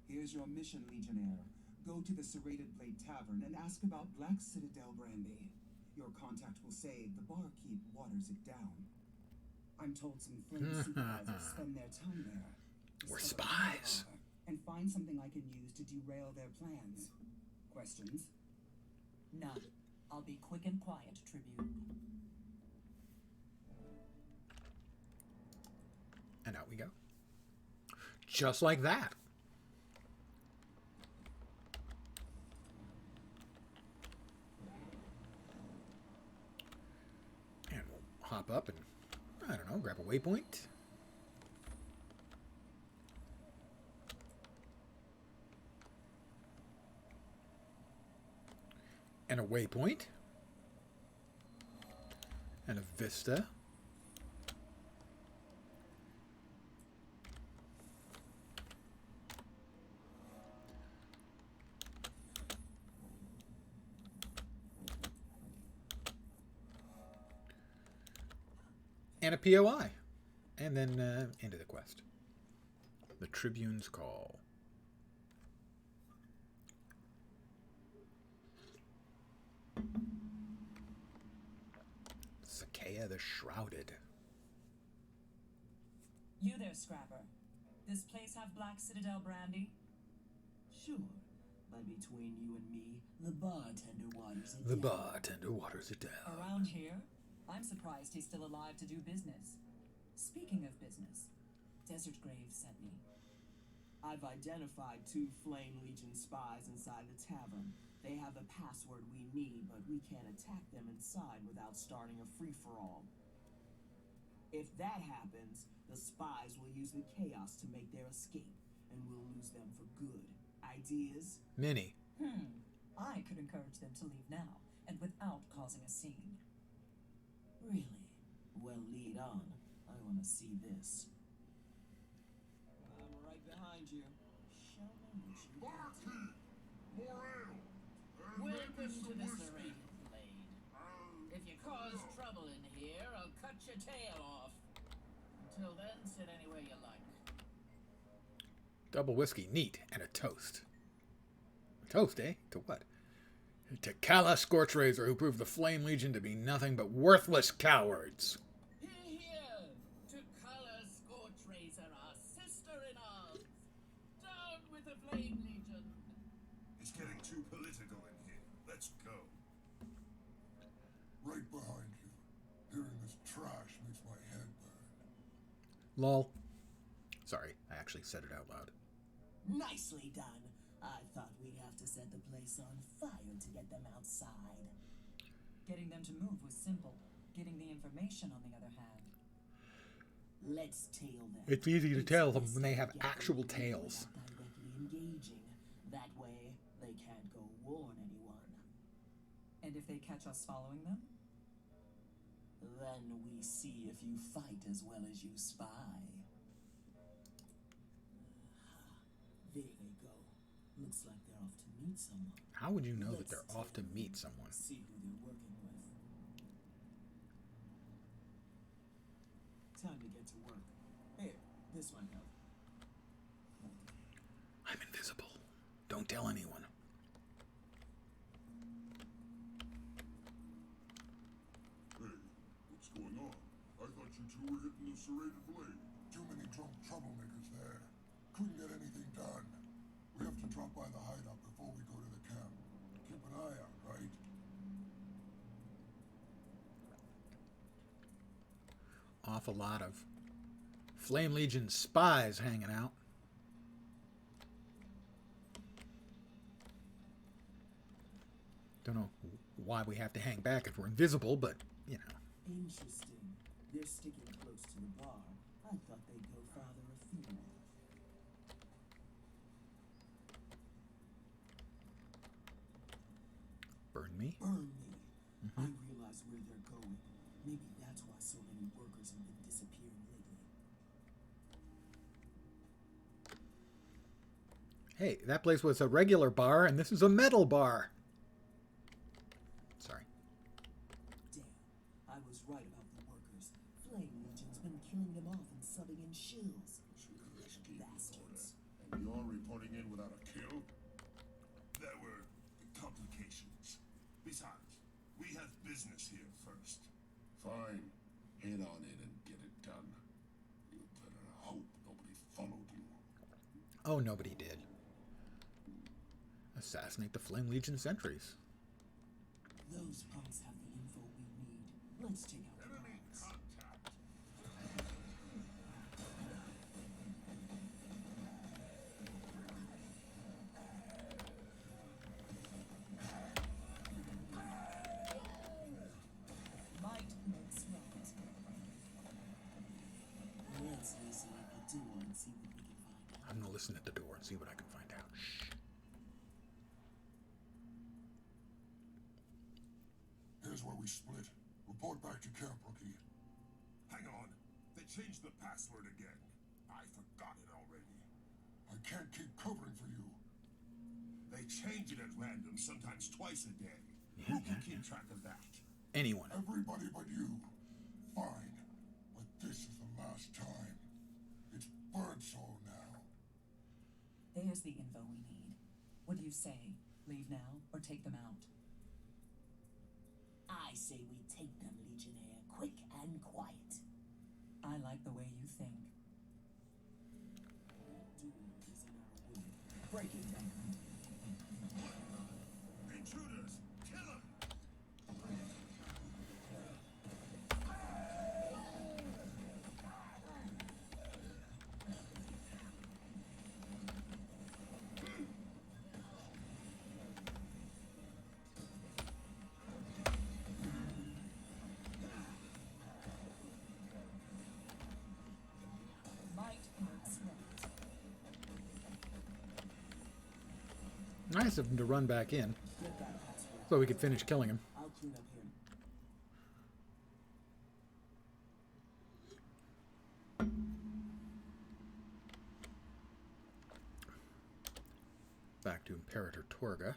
Here's your mission, Legionnaire. Go to the Serrated Blade Tavern and ask about Black Citadel brandy. Your contact will say the barkeep waters it down. I'm told some flame supervisors spend their time there. We're Discover spies. power and find something I can use to derail their plans. Questions? None. I'll be quick and quiet, Tribune. And out we go. Just like that. And we'll hop up and, I don't know, grab a waypoint. And a waypoint. And a vista. And a POI. And then into the quest. The Tribune's Call. Sakea the Shrouded. You there, Scrapper. This place have Black Citadel brandy? Sure. But between you and me, the bartender waters it The down. bartender waters it down. Around here? I'm surprised he's still alive to do business. Speaking of business, Desert Grave sent me. I've identified 2 Flame Legion spies inside the tavern. They have the password we need, but we can't attack them inside without starting a free-for-all. If that happens, the spies will use the chaos to make their escape, and we'll lose them for good. Ideas? Mini. I could encourage them to leave now, and without causing a scene. Really? Well, lead on. I want to see this. I'm right behind you. Show me what you got. Barkeep! More ale! And Welcome maybe to some the whiskey. Serrated Blade. If you cause trouble in here, I'll cut your tail off. Until then, sit anywhere you like. Double whiskey, neat, and a toast. A toast, eh? To what? To Kala Scorchrazor, who proved the Flame Legion to be nothing but worthless cowards. Hear, hear! To Kala Scorchrazor, our sister in arms. Down with the Flame Legion. It's getting too political in here. Let's go. Right behind you. Hearing this trash makes my head burn. Lol. Sorry, I actually said it out loud. Nicely done. I thought we'd have to set the place on fire to get them outside. Getting them to move was simple. Getting the information, on the other hand. Let's tail them. It's easy to tell them when they have Get them actual without tails. directly engaging. That way, they can't go warn anyone. And if they catch us following them? Then we see if you fight as well as you spy. There they go. Looks like they're off to meet someone. How would you know that Let's they're off to meet someone? See who they're working with. Time to get to work. Here, this might help. I'm invisible. Don't tell anyone. Hey, what's going on? I thought you two were hitting the serrated blade. Too many drunk troublemakers there. Couldn't get anything done. We have to drop by the hideout before we go to the camp. Keep an eye out, right? Awful lot of Flame Legion spies hanging out. Don't know why we have to hang back if we're invisible, but, you know. Interesting. They're sticking close to the bar. I thought they'd go farther afield. Burn me? Burn me. I realize where they're going. Maybe that's why so many workers have been disappearing lately. Hey, that place was a regular bar, and this is a metal bar. Sorry. Damn, I was right about the workers. Flame Legion's been killing them off and subbing in shills. Bastards. And you're reporting in without a kill? There were complications. Besides, we have business here first. Fine. Head on in and get it done. You better hope nobody followed you. Oh, nobody did. Assassinate the Flame Legion sentries. Those punks have the info we need. Let's take out the Enemy guards. contact. Might makes right. Let's listen at the door and see what we can find out. I'm gonna listen at the door and see what I can find out. Shh. Here's where we split. Report back to camp, rookie. Hang on. They changed the password again. I forgot it already. I can't keep covering for you. They change it at random, sometimes twice a day. Who can keep track of that? Anyone. Everybody but you. Fine. But this is the last time. It's Birdsall now. There's the info we need. What do you say? Leave now or take them out? I say we take them, Legionnaire, quick and quiet. I like the way you think. Duel is in our way. Break it down. Intruders! Kill them! Might makes right. Nice of him to run back in Get that password. so we could finish killing him. I'll clean up here. Back to Imperator Torga.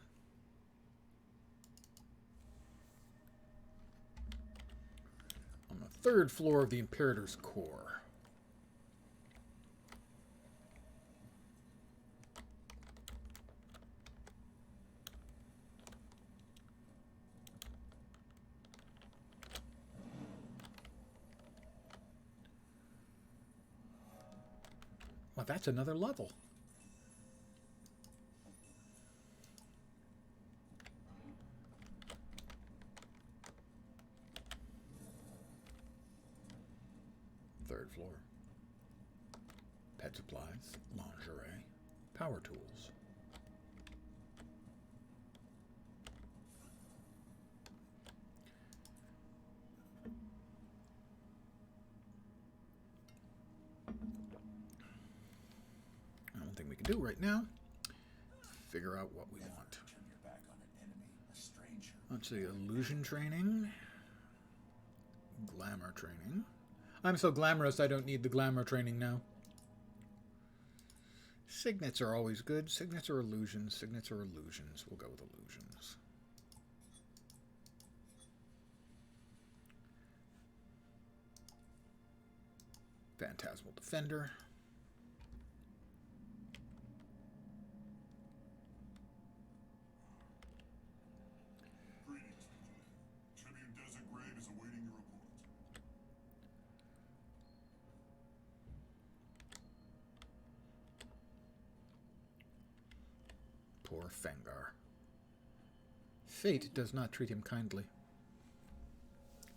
On the third floor of the Imperator's core. Well, that's another level. Third floor. Pet supplies, lingerie, power tools. can do right now. Figure out what we want. Turn your back on an enemy, a stranger. Let's see, illusion training. Glamour training. I'm so glamorous I don't need the glamour training now. Signets are always good. Signets or illusions. Signets or illusions. We'll go with illusions. Phantasmal Defender. Greetings, Tribune Desert Grave is awaiting your report. Poor Fengar. Fate does not treat him kindly.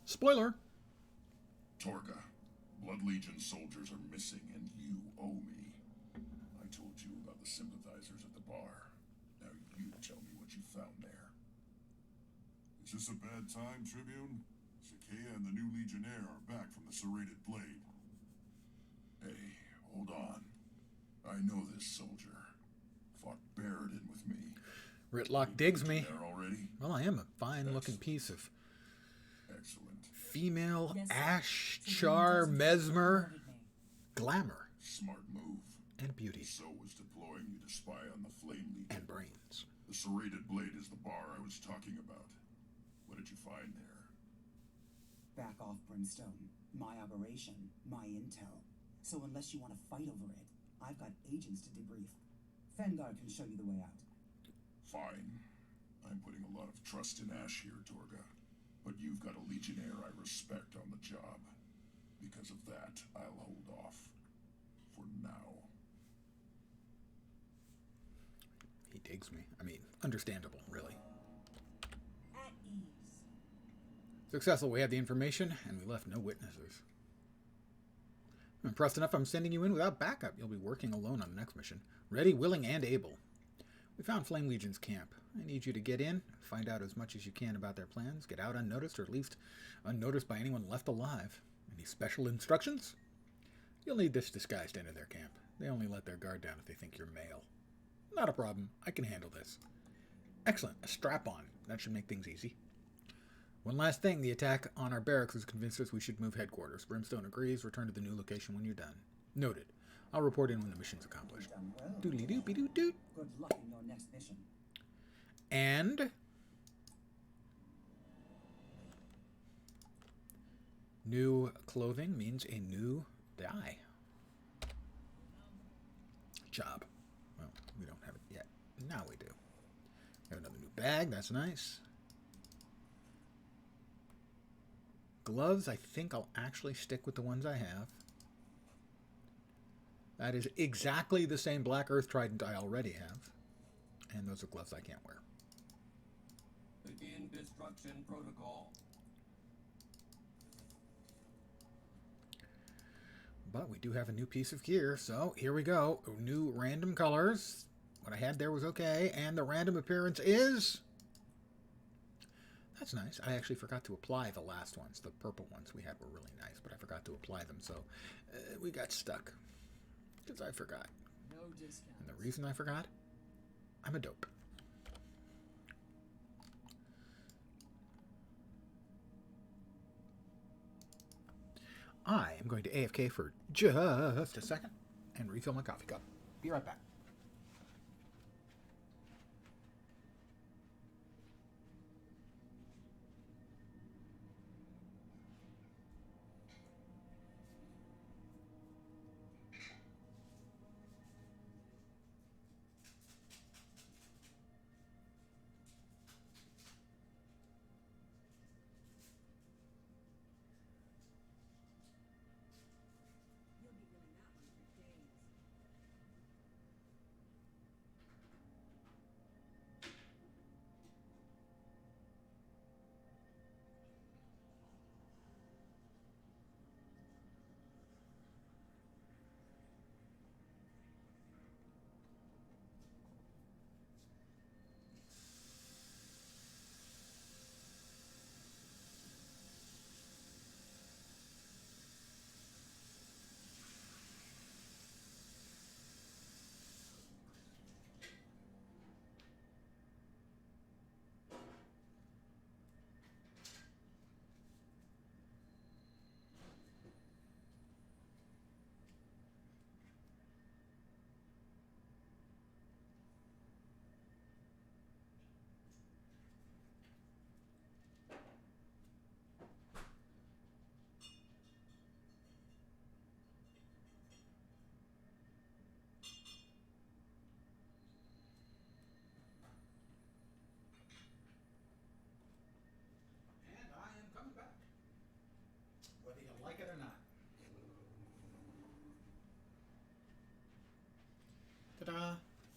Spoiler! Torga, Blood Legion soldiers are missing and you owe me. I told you about the sympathizers at the bar. Now you tell me what you found there. Is this a bad time, Tribune? Shakea and the new Legionnaire are back from the serrated blade. Hey, hold on. I know this soldier. Fought Baradin with me. Ritlock digs me. There already? Well, I am a fine-looking piece of Excellent. female Yes, sir. ash, Tribune char, doesn't mesmer, promoted me. glamour, Smart move. and beauty, So was deploying you to spy on the Flame Legion. and brains. The serrated blade is the bar I was talking about. What did you find there? Back off, Brimstone. My operation, my intel. So unless you want to fight over it, I've got agents to debrief. Fengar can show you the way out. Fine. I'm putting a lot of trust in Ash here, Torga. But you've got a Legionnaire I respect on the job. Because of that, I'll hold off. For now. He digs me. I mean, understandable, really. At ease. Successful, we had the information, and we left no witnesses. I'm impressed enough I'm sending you in without backup. You'll be working alone on the next mission. Ready, willing, and able. We found Flame Legion's camp. I need you to get in, find out as much as you can about their plans, get out unnoticed, or at least unnoticed by anyone left alive. Any special instructions? You'll need this disguise to enter their camp. They only let their guard down if they think you're male. Not a problem. I can handle this. Excellent. A strap-on. That should make things easy. One last thing. The attack on our barracks has convinced us we should move headquarters. Brimstone agrees. Return to the new location when you're done. Noted. I'll report in when the mission's accomplished. Done well. Doodly-doopy-doo-doot. Good luck in your next mission. And new clothing means a new dye. Job. Well, we don't have it yet. Now we do. We have another new bag. That's nice. Gloves, I think I'll actually stick with the ones I have. That is exactly the same Black Earth Trident I already have. And those are gloves I can't wear. Begin destruction protocol. But we do have a new piece of gear, so here we go. New random colors. What I had there was okay, and the random appearance is... That's nice. I actually forgot to apply the last ones. The purple ones we had were really nice, but I forgot to apply them, so we got stuck. Because I forgot. No discounts. And the reason I forgot? I'm a dope. I am going to AFK for just a second and refill my coffee cup. Be right back.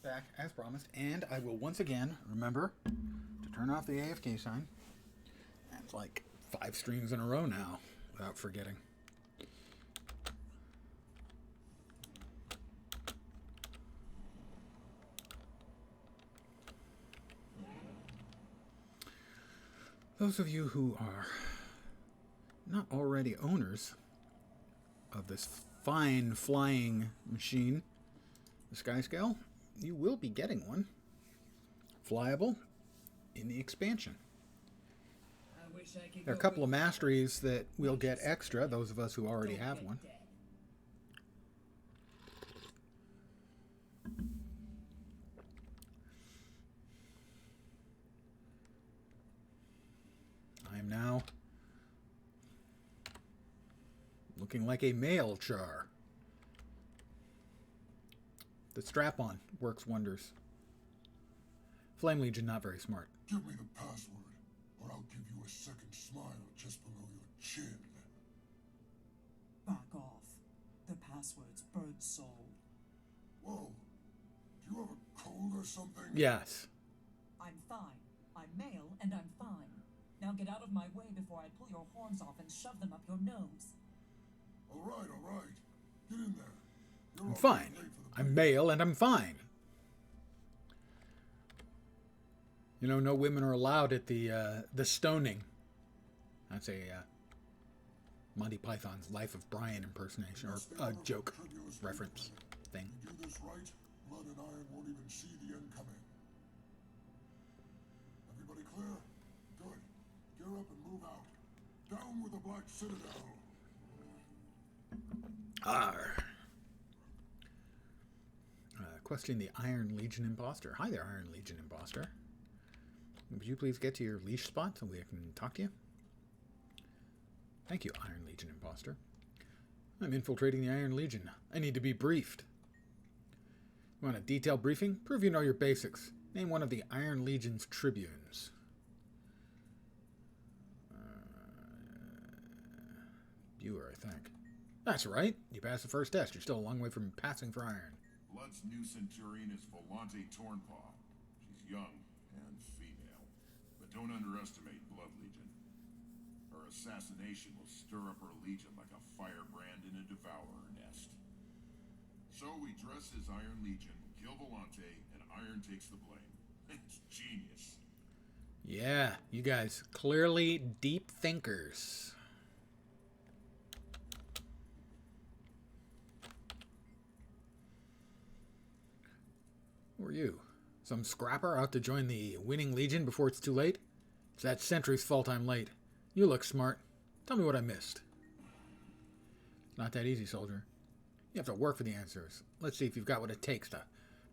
back as promised, and I will once again remember to turn off the AFK sign. That's like 5 streams in a row now, without forgetting. Those of you who are not already owners of this fine flying machine, the Skyscale, you will be getting one. Flyable in the expansion. I wish I could There are a go couple of with- masteries that we'll get extra, those of us who already have one. I am now looking like a male Char. The strap-on works wonders. Flame Legion not very smart. Give me the password, or I'll give you a second smile just below your chin. Back off. The password's bird soul. Whoa. Do you have a cold or something? Yes. I'm fine. I'm male and I'm fine. Now get out of my way before I pull your horns off and shove them up your nose. All right. Get in there. You're I'm already fine. late for the I'm male and I'm fine. You know, no women are allowed at the stoning. That's a Monty Python's Life of Brian impersonation, or joke reference thing. You do this right, Blood and Iron won't even see the end coming. Everybody clear? Good. Gear up and move out. Down with the Black Citadel. Arr. Questioning the Iron Legion imposter. Hi there, Iron Legion imposter. Would you please get to your leash spot so we can talk to you? Thank you, Iron Legion imposter. I'm infiltrating the Iron Legion. I need to be briefed. You want a detailed briefing? Prove you know your basics. Name one of the Iron Legion's tribunes. Buer, I think. That's right. You passed the first test. You're still a long way from passing for Iron. Blood's new centurion is Volante Tornpaw. She's young and female. But don't underestimate Blood Legion. Her assassination will stir up her legion like a firebrand in a devourer nest. So we dress as Iron Legion, kill Volante, and Iron takes the blame. It's genius. Yeah, you guys clearly deep thinkers. Who are you? Some scrapper out to join the winning legion before it's too late? It's that sentry's fault I'm late. You look smart. Tell me what I missed. Not that easy, soldier. You have to work for the answers. Let's see if you've got what it takes to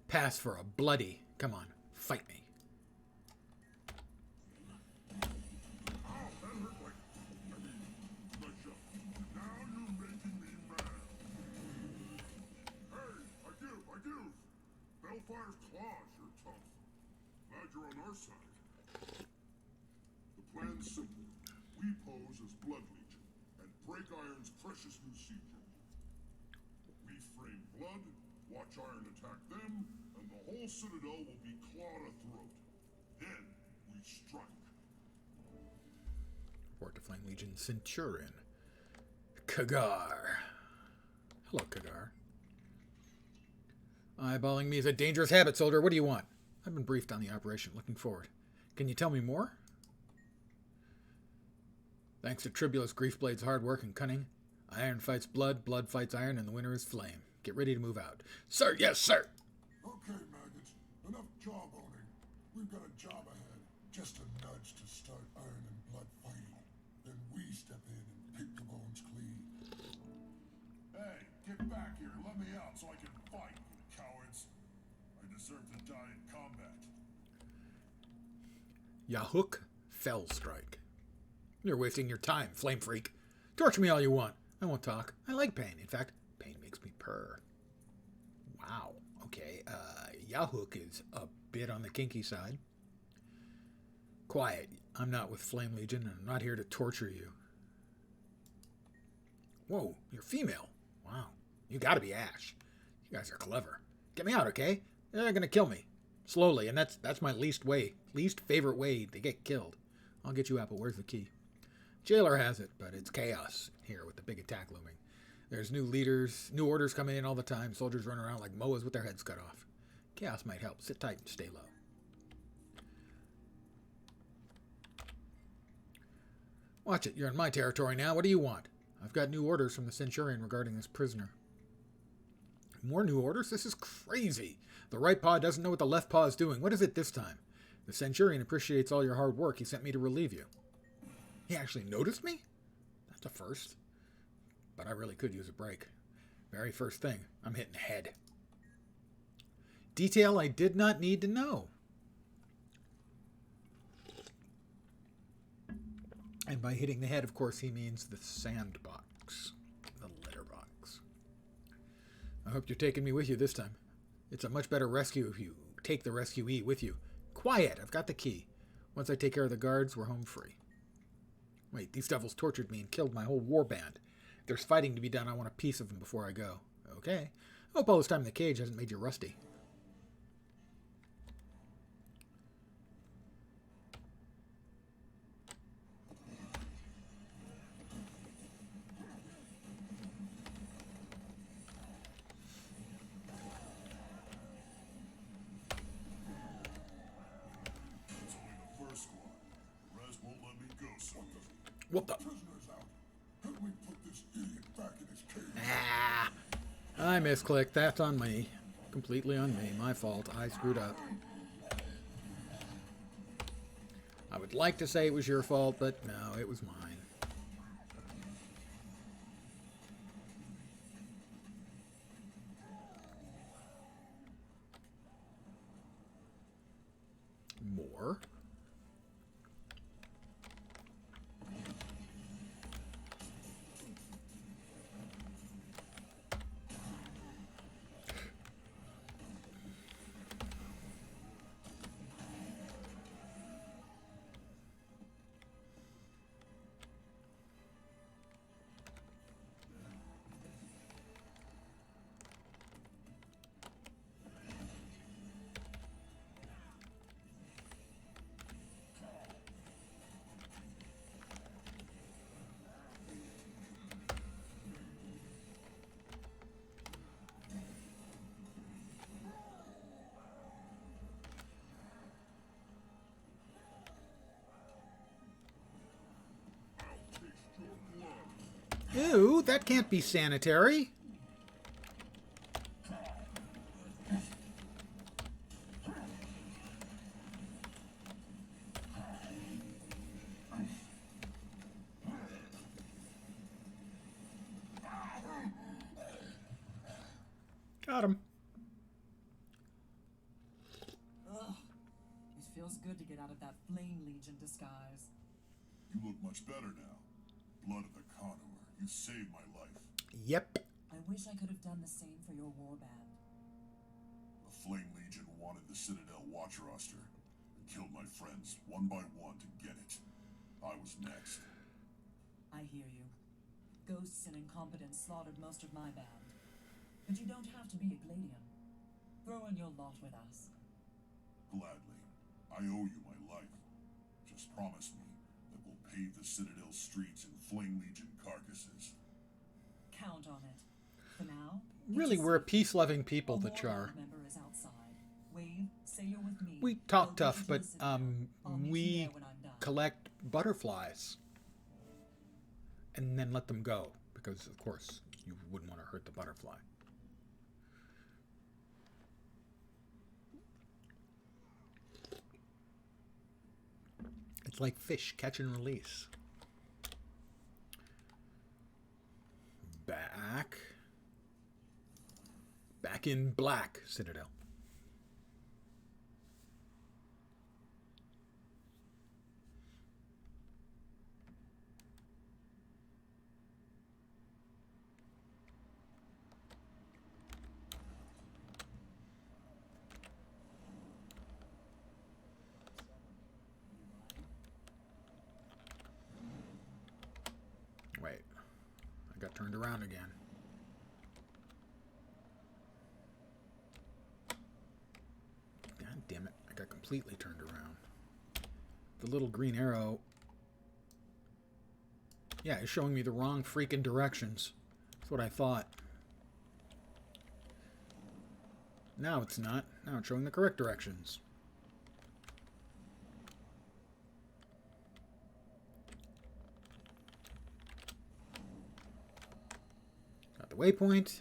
pass for a bloody. Come on, fight me. Ow, that hurt like... the jump. Now you're making me mad. Hey, I do. Bellfire's claws, you're tough. Glad you're on our side. The plan's simple. We pose as Blood Legion and break Iron's precious new siege. We frame Blood, watch Iron attack them, and the whole Citadel will be clawed athroat. Then we strike. Report to Flame Legion Centurion. Kagar. Hello, Kagar. Eyeballing me is a dangerous habit, soldier. What do you want? I've been briefed on the operation. Looking forward. Can you tell me more? Thanks to Tribulus Griefblade's hard work and cunning, Iron fights Blood, Blood fights Iron, and the winner is Flame. Get ready to move out. Sir, yes, sir! Okay, maggots. Enough jawboning. We've got a job ahead. Just a nudge to start Iron and Blood fighting. Then we step in and pick the bones clean. Hey, get back here. Let me out so I can fight, you cowards. I deserve to die in combat. Yahook Fell Strike. You're wasting your time, Flame Freak. Torture me all you want. I won't talk. I like pain. In fact, pain makes me purr. Wow. Okay, Yahook is a bit on the kinky side. Quiet. I'm not with Flame Legion, and I'm not here to torture you. Whoa, you're female. Wow. You gotta be Ash. You guys are clever. Get me out, okay? They're gonna kill me. Slowly, and that's my least favorite way to get killed. I'll get you, Apple. Where's the key? Jailer has it, but it's chaos here with the big attack looming. There's new leaders, new orders coming in all the time. Soldiers run around like moas with their heads cut off. Chaos might help. Sit tight and stay low. Watch it. You're in my territory now. What do you want? I've got new orders from the Centurion regarding this prisoner. More new orders? This is crazy. The right paw doesn't know what the left paw is doing. What is it this time? The Centurion appreciates all your hard work. He sent me to relieve you. He actually noticed me? That's a first. But I really could use a break. Very first thing, I'm hitting head. Detail I did not need to know. And by hitting the head, of course, he means the sandbox. The litter box. I hope you're taking me with you this time. It's a much better rescue if you take the rescuee with you. Quiet! I've got the key. Once I take care of the guards, we're home free. Wait, these devils tortured me and killed my whole war band. If there's fighting to be done, I want a piece of them before I go. Okay. I hope all this time in the cage hasn't made you rusty. What the? Prisoners out. How do we put this idiot back in his cage? Ah! I misclicked. That's on me. Completely on me. My fault. I screwed up. I would like to say it was your fault, but no, it was mine. More. Ew, that can't be sanitary. Got him. Ugh. It feels good to get out of that Flame Legion disguise. You look much better now. Blood of the Conqueror. You saved my life. Yep. I wish I could have done the same for your warband. The Flame Legion wanted the Citadel watch roster and killed my friends one by one to get it. I was next. I hear you. Ghosts and incompetence slaughtered most of my band. But you don't have to be a Gladian. Throw in your lot with us. Gladly. I owe you my life. Just promise me that we'll pave the Citadel streets in Flame Legion carcasses. Count on it. For now, Really, we're a peace-loving people, the Char. Member is outside. Wave, say you're with me. We talk I'll tough, get you but to the Citadel. I'll meet you we there when I'm done. collect butterflies and then let them go because, of course, you wouldn't want to hurt the butterfly. It's like fish, catch and release. Back in black, Citadel. Wait, I got turned around again. damn it. I got completely turned around. The little green arrow... Yeah, it's showing me the wrong freaking directions. That's what I thought. Now it's not. Now it's showing the correct directions. Got the waypoint.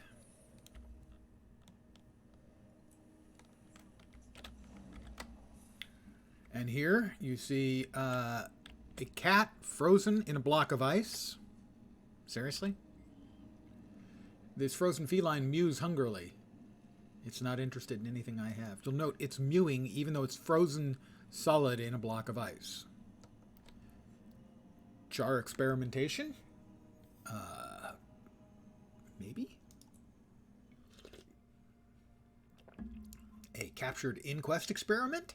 And here you see a cat frozen in a block of ice. Seriously? This frozen feline mews hungrily. It's not interested in anything I have. You'll note it's mewing even though it's frozen solid in a block of ice. Char experimentation? Maybe? A captured inquest experiment?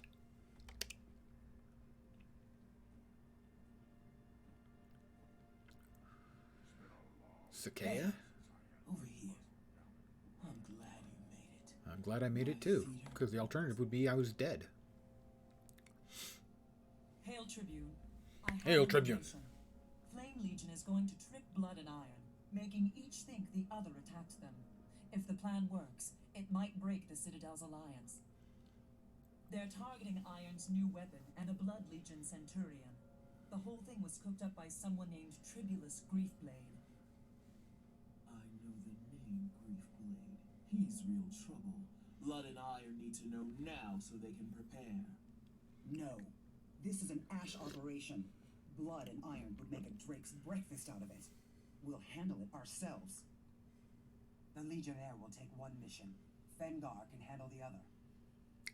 Cicaya? Over here. I'm glad you made it. I'm glad I made it too, because the alternative would be I was dead. Hail Tribune. I have Hail Tribune. information. Flame Legion is going to trick Blood and Iron, making each think the other attacked them. If the plan works, it might break the Citadel's alliance. They're targeting Iron's new weapon and a Blood Legion Centurion. The whole thing was cooked up by someone named Tribulus Griefblade. I know the name Griefblade. He's real trouble. Blood and Iron need to know now so they can prepare. No. This is an Ash operation. Blood and Iron would make a Drake's breakfast out of it. We'll handle it ourselves. The Legionnaire will take one mission. Fengar can handle the other.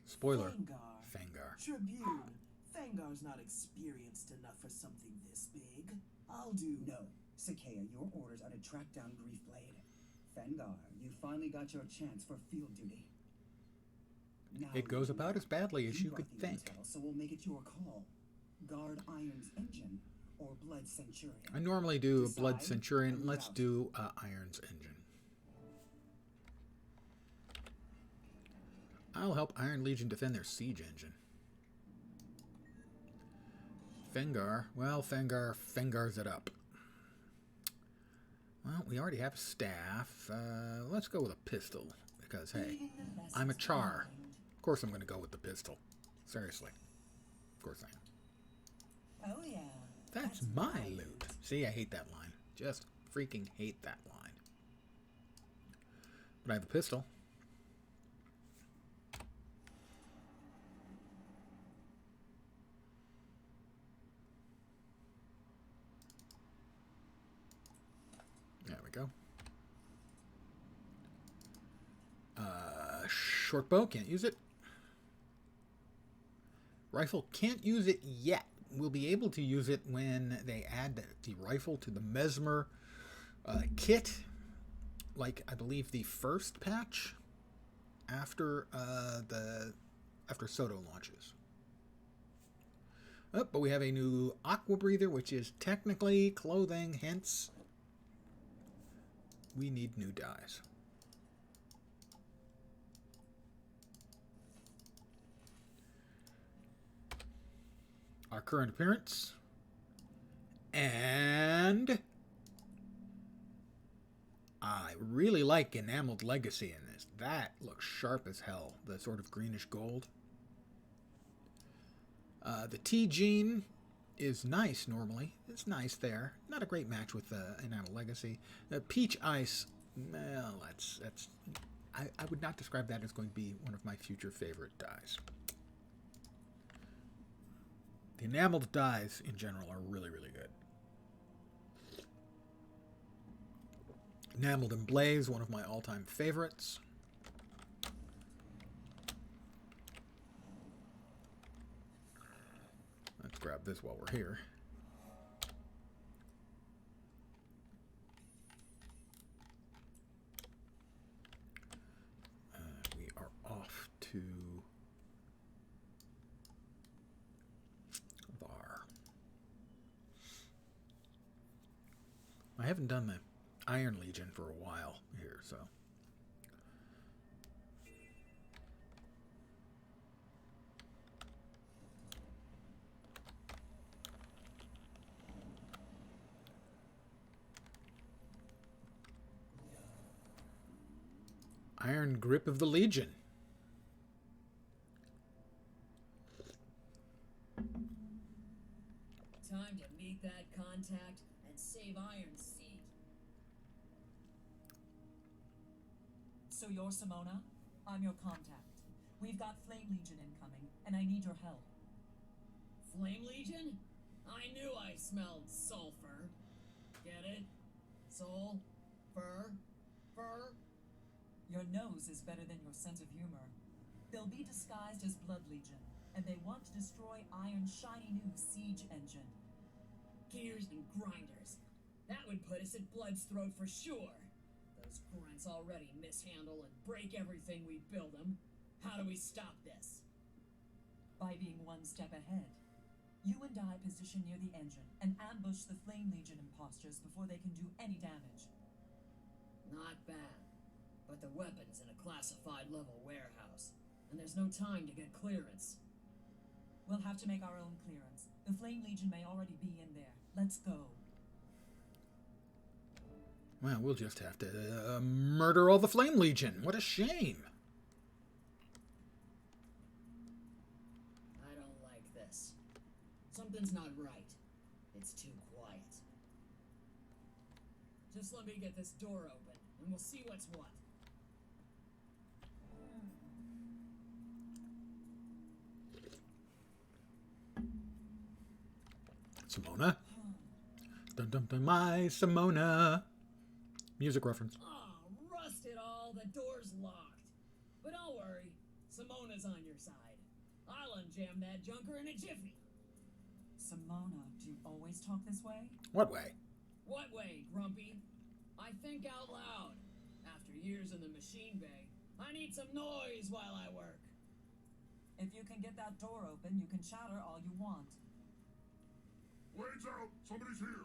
Spoiler. Fengar. Fengar. Tribune. Fengar's not experienced enough for something this big. I'll do... No. Cicaya, your orders are to track down Griefblade. Fengar, you finally got your chance for field duty. Now It goes about as badly as you brought could the think. intel, so we'll make it your call. Guard Iron's engine or Blood Centurion. I normally do Blood Decide Centurion. and Let's route. do Iron's Engine. I'll help Iron Legion defend their siege engine. Fengar. Well, Fengars it up. Well, we already have a staff. Let's go with a pistol. Because, hey, I'm a Char. Of course I'm going to go with the pistol. Seriously. Of course I am. Oh yeah. That's my loot. See, I hate that line. Just freaking hate that line. But I have a pistol. There we go. Short bow, can't use it. Rifle, can't use it yet. We'll be able to use it when they add the rifle to the Mesmer kit. Like, I believe the first patch after after Soto launches. Oh, but we have a new Aqua Breather, which is technically clothing, hence we need new dyes. Our current appearance. And I really like Enameled Legacy in this. That looks sharp as hell. The sort of greenish gold. The T-Gene is nice normally. It's nice there. Not a great match with Enameled Legacy. Peach Ice, well, that's I would not describe that as going to be one of my future favorite dyes. The enameled dyes in general are really, really good. Enameled and Blaze, one of my all-time favorites. Let's grab this while we're here. We are off to Var. I haven't done the Iron Legion for a while here, so. Iron grip of the Legion. Time to meet that contact and save Iron's seat. So you're Simona? I'm your contact. We've got Flame Legion incoming, and I need your help. Flame Legion? I knew I smelled sulfur. Get it? Soul? Fur? Fur? Your nose is better than your sense of humor. They'll be disguised as Blood Legion, and they want to destroy Iron's shiny new siege engine. Gears and grinders. That would put us at Blood's throat for sure. Those grunts already mishandle and break everything we build them. How do we stop this? By being one step ahead. You and I position near the engine and ambush the Flame Legion imposters before they can do any damage. Not bad. But the weapon's in a classified level warehouse, and there's no time to get clearance. We'll have to make our own clearance. The Flame Legion may already be in there. Let's go. Well, we'll just have to murder all the Flame Legion. What a shame. I don't like this. Something's not right. It's too quiet. Just let me get this door open, and we'll see what's what. Simona. Dun dun dun, my Simona. Music reference. Oh, rust it all, the door's locked. But don't worry, Simona's on your side. I'll unjam that junker in a jiffy. Simona, do you always talk this way? What way? What way, Grumpy? I think out loud. After years in the machine bay, I need some noise while I work. If you can get that door open, you can chatter all you want. Blades out! Somebody's here!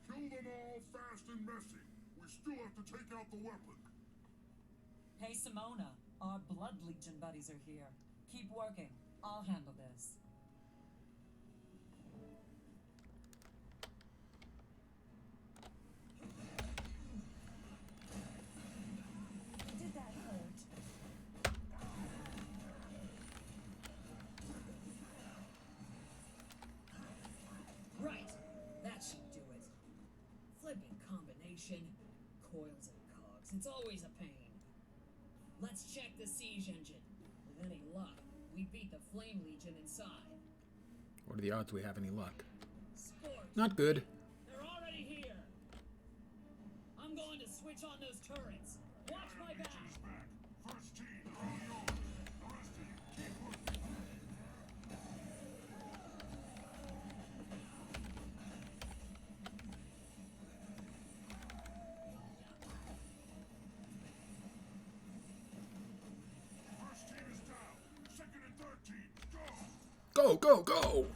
Kill them all fast and messy! We still have to take out the weapon! Hey, Simona, our Blood Legion buddies are here. Keep working. I'll handle this. Did that hurt? Right, that should do it. Flipping combination, coils and cogs, it's always a pain. Let's check the siege engine. With any luck, we beat the Flame Legion inside. What are the odds we have any luck? Sport, Not good. they're already here. I'm going to switch on those turrets. Watch my back. Legion's back! First team, they're all yours! The rest of you, keep working! First team is down! Second and third team, go! Go, go, go!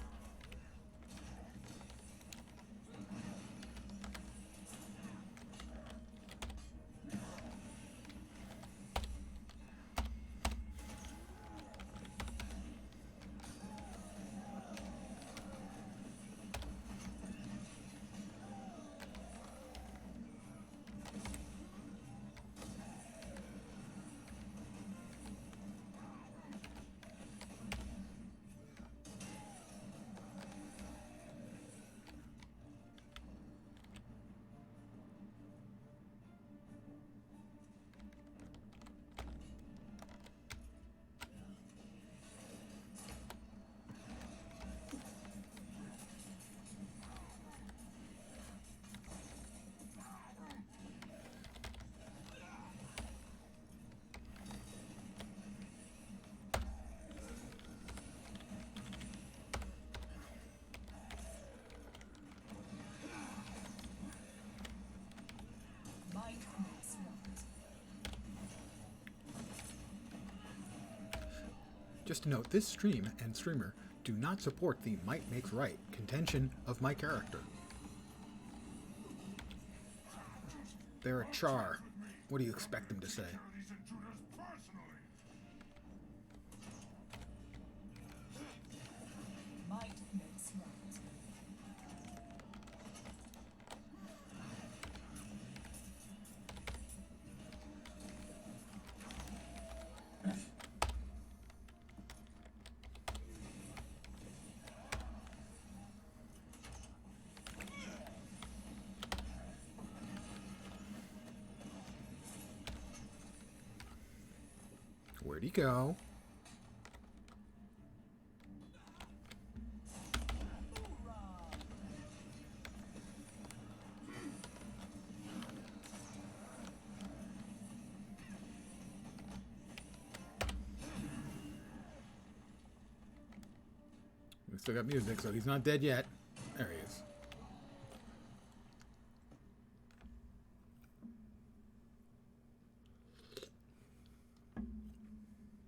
Might makes right. Just to note, this stream and streamer do not support the might makes right contention of my character. They're a char. What do you expect them to say? Take care of these intruders personally! Might makes right. Where'd he go? We still got music, so he's not dead yet. There he is.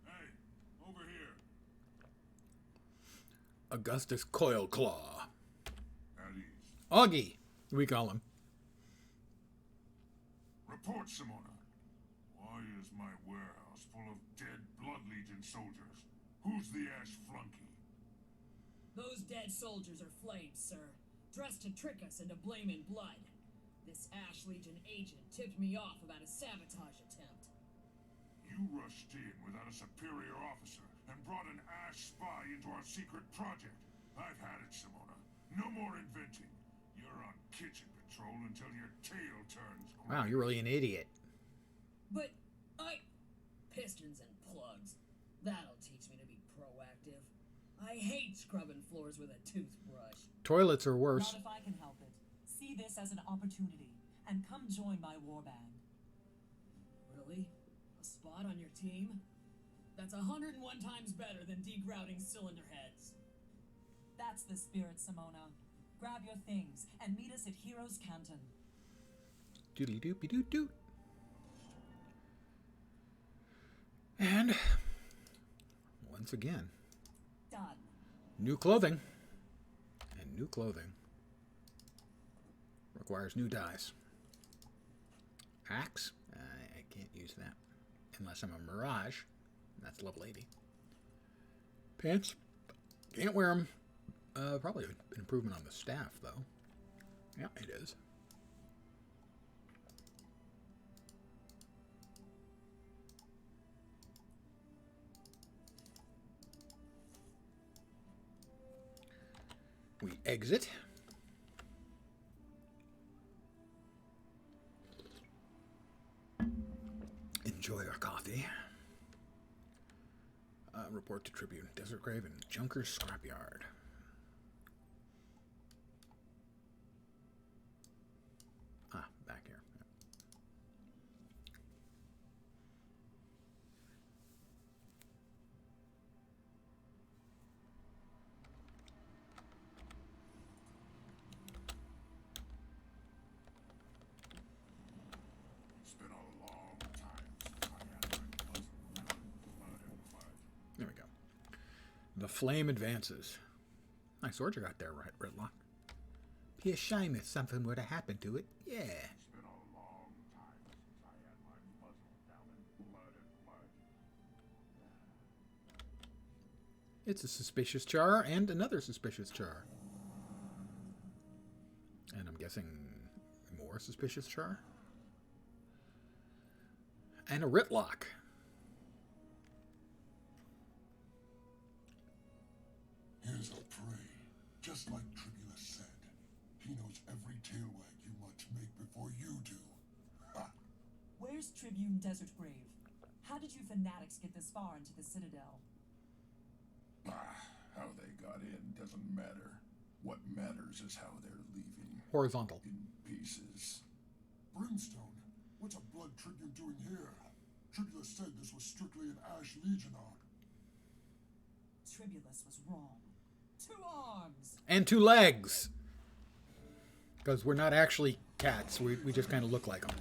Hey, over here. Augustus Coilclaw. At ease. Augie, we call him. Report, Simona. Why is my warehouse full of dead Blood Legion soldiers? Who's the ash flunky? Those dead soldiers are flames, sir. Dressed to trick us into blaming blood. This Ash Legion agent tipped me off about a sabotage attempt. You rushed in without a superior officer and brought an ash spy into our secret project. I've had it, Simona. No more inventing. You're on kitchen patrol until your tail turns gray. Wow, you're really an idiot. But pistons and plugs. That'll teach me to be proactive. I hate scrubbing floors with a toothbrush. Toilets are worse. Not if I can help it. See this as an opportunity, and come join my warband. Really? A spot on your team? That's 101 times better than degrouting cylinder heads. That's the spirit, Simona. Grab your things and meet us at Heroes Canton. Doodly doopy doot doot. And once again, Done. new clothing. And new clothing requires new dyes. Axe? I can't use that. Unless I'm a Mirage. That's level 80. Pants? Can't wear them. Probably an improvement on the staff, though. Yeah, it is. We exit. Enjoy our coffee. Report to Tribune. Desert Grave and Junker's Scrapyard. Ah, back here. Yeah. It's been a long time since I had my puzzle blood and blood. There we go. The flame advances. Nice sword you got there, right, Ridlock. Be a shame if something were to happen to it. Yeah. It's been a long time since I had my puzzle down in blood and blood. It's a suspicious char and another suspicious char. And I'm guessing more suspicious char. And a Ritlock. Here's a prey, just like Tribulus said. He knows every tail wag you must make before you do. Ha! Where's Tribune Desert Grave? How did you fanatics get this far into the Citadel? How they got in doesn't matter. What matters is how they're leaving. Horizontal. In pieces. Brimstone, what's a Blood Tribune doing here? Tribulus said this was strictly an Ash Legion arc. Tribulus was wrong. 2 arms! And 2 legs. Because we're not actually cats. We just kind of look like them.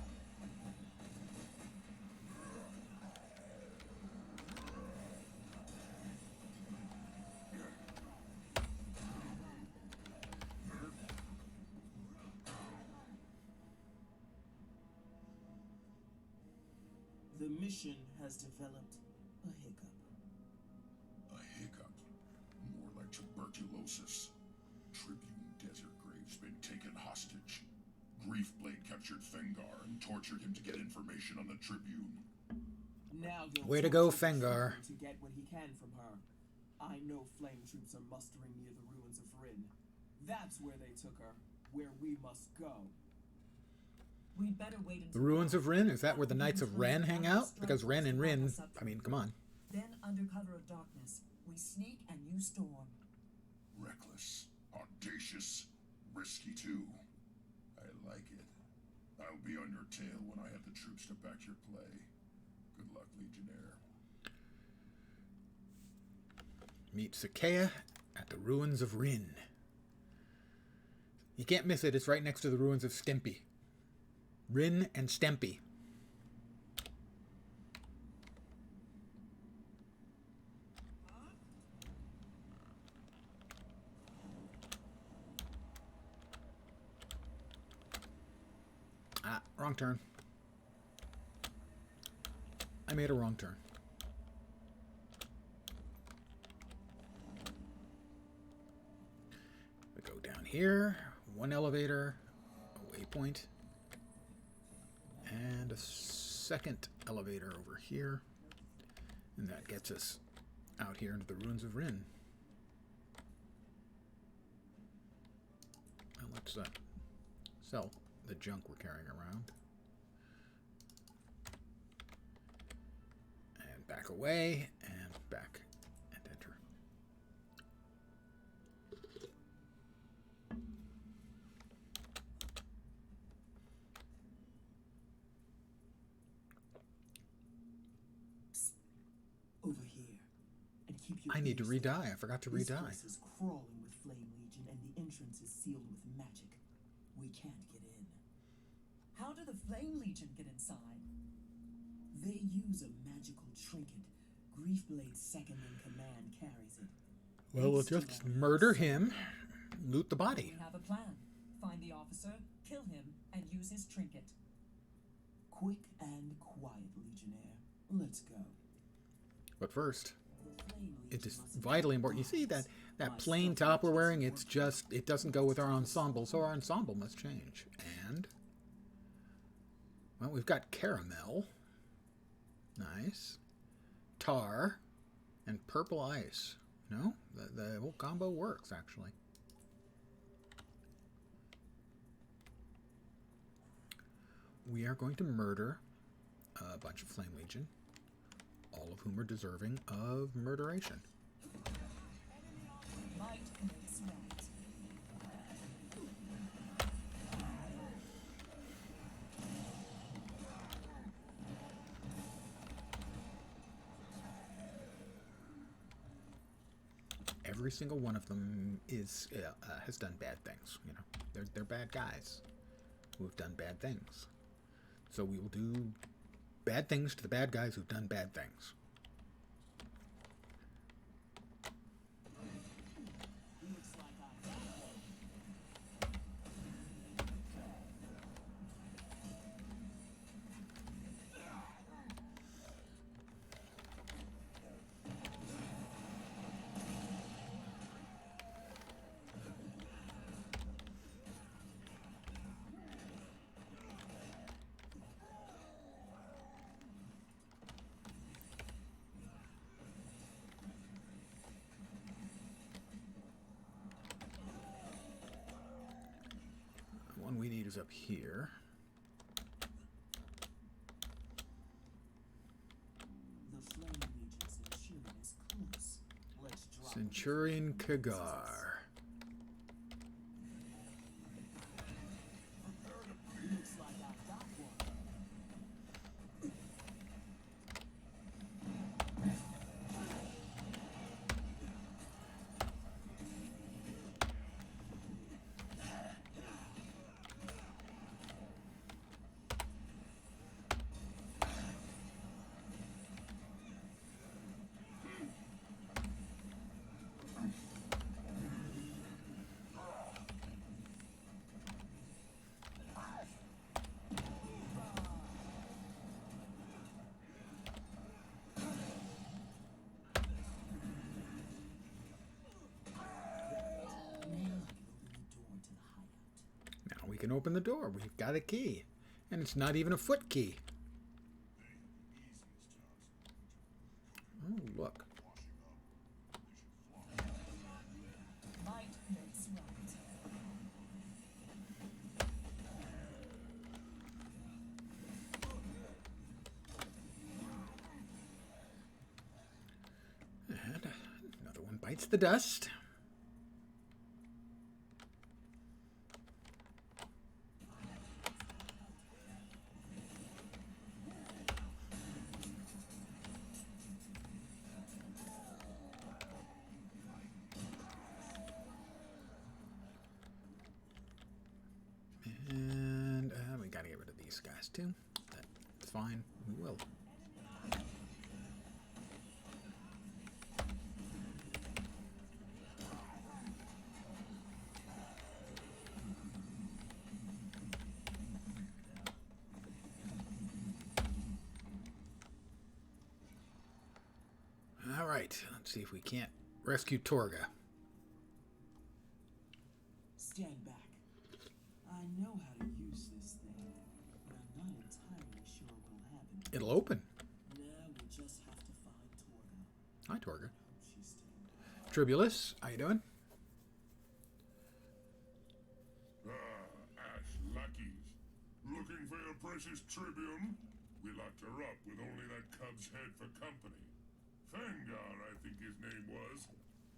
The mission has developed a hiccup. A hiccup. More like tuberculosis. Tribune Desert Grave's been taken hostage. Griefblade captured Fengar and tortured him to get information on the Tribune. Now he'll Way to go, torture the Fengar. Tribune to get what he can from her. I know flame troops are mustering near the ruins of Rin. That's where they took her. Where we must go. We'd better wait until The ruins of Rin? Is that where the after Knights of Rin Ren turns hang down out? the Because Ren and strike Rin, force to I mean, come on. Then, under cover of darkness, we sneak and you storm. Reckless, audacious, risky too. I like it. I'll be on your tail when I have the troops to back your play. Good luck, Legionnaire. Meet Sakea at the ruins of Rin. You can't miss it. It's right next to the ruins of Stimpy. Rin and Stempy. Ah, wrong turn. I made a wrong turn. We go down here, one elevator, a waypoint, and a second elevator over here. And that gets us out here into the ruins of Rin. Now let's sell the junk we're carrying around. And back away, and back, and enter. Over here. And keep your I need to ears re-dye. open. I forgot to This re-dye. place is crawling with Flame Legion, and the entrance is sealed with magic. We can't get in. How do the Flame Legion get inside? They use a magical trinket. Griefblade's second in command carries it. Well, we'll just murder him, loot the body. We have a plan. Find the officer, kill him, and use his trinket. Quick and quiet, Legionnaire. Let's go. But first, The Flame it Legion is must vitally important. You see that plain top we're wearing? It's just, it doesn't go with our ensemble, so our ensemble must change. And, well, we've got caramel. Nice. Tar. And purple ice. No? The whole combo works, actually. We are going to murder a bunch of Flame Legion, all of whom are deserving of murderation. Might makes right. Every single one of them has done bad things. You know, they're bad guys who have done bad things. So we will do bad things to the bad guys who've done bad things. Looks like I got it. The one we need is up here. The Flame Legion Centurion is close. Let's drop him. Centurion Kagar. Looks like I got one. Now we can open the door. We've got a key. And it's not even a foot key. Oh, look. Might makes right. bites the dust. And we gotta get rid of these guys too. That's fine. We will. All right. Let's see if we can't rescue Torga. Stand back. I know how to use this thing, but I'm not entirely sure what'll happen. It'll open. Now we just have to find Torga. Hi, Torga. Hope she's still. Tribulus, how you doing? Ash lackeys. Looking for your precious Tribune? We locked her up with only that cub's head for company. Fengar, I think his name was.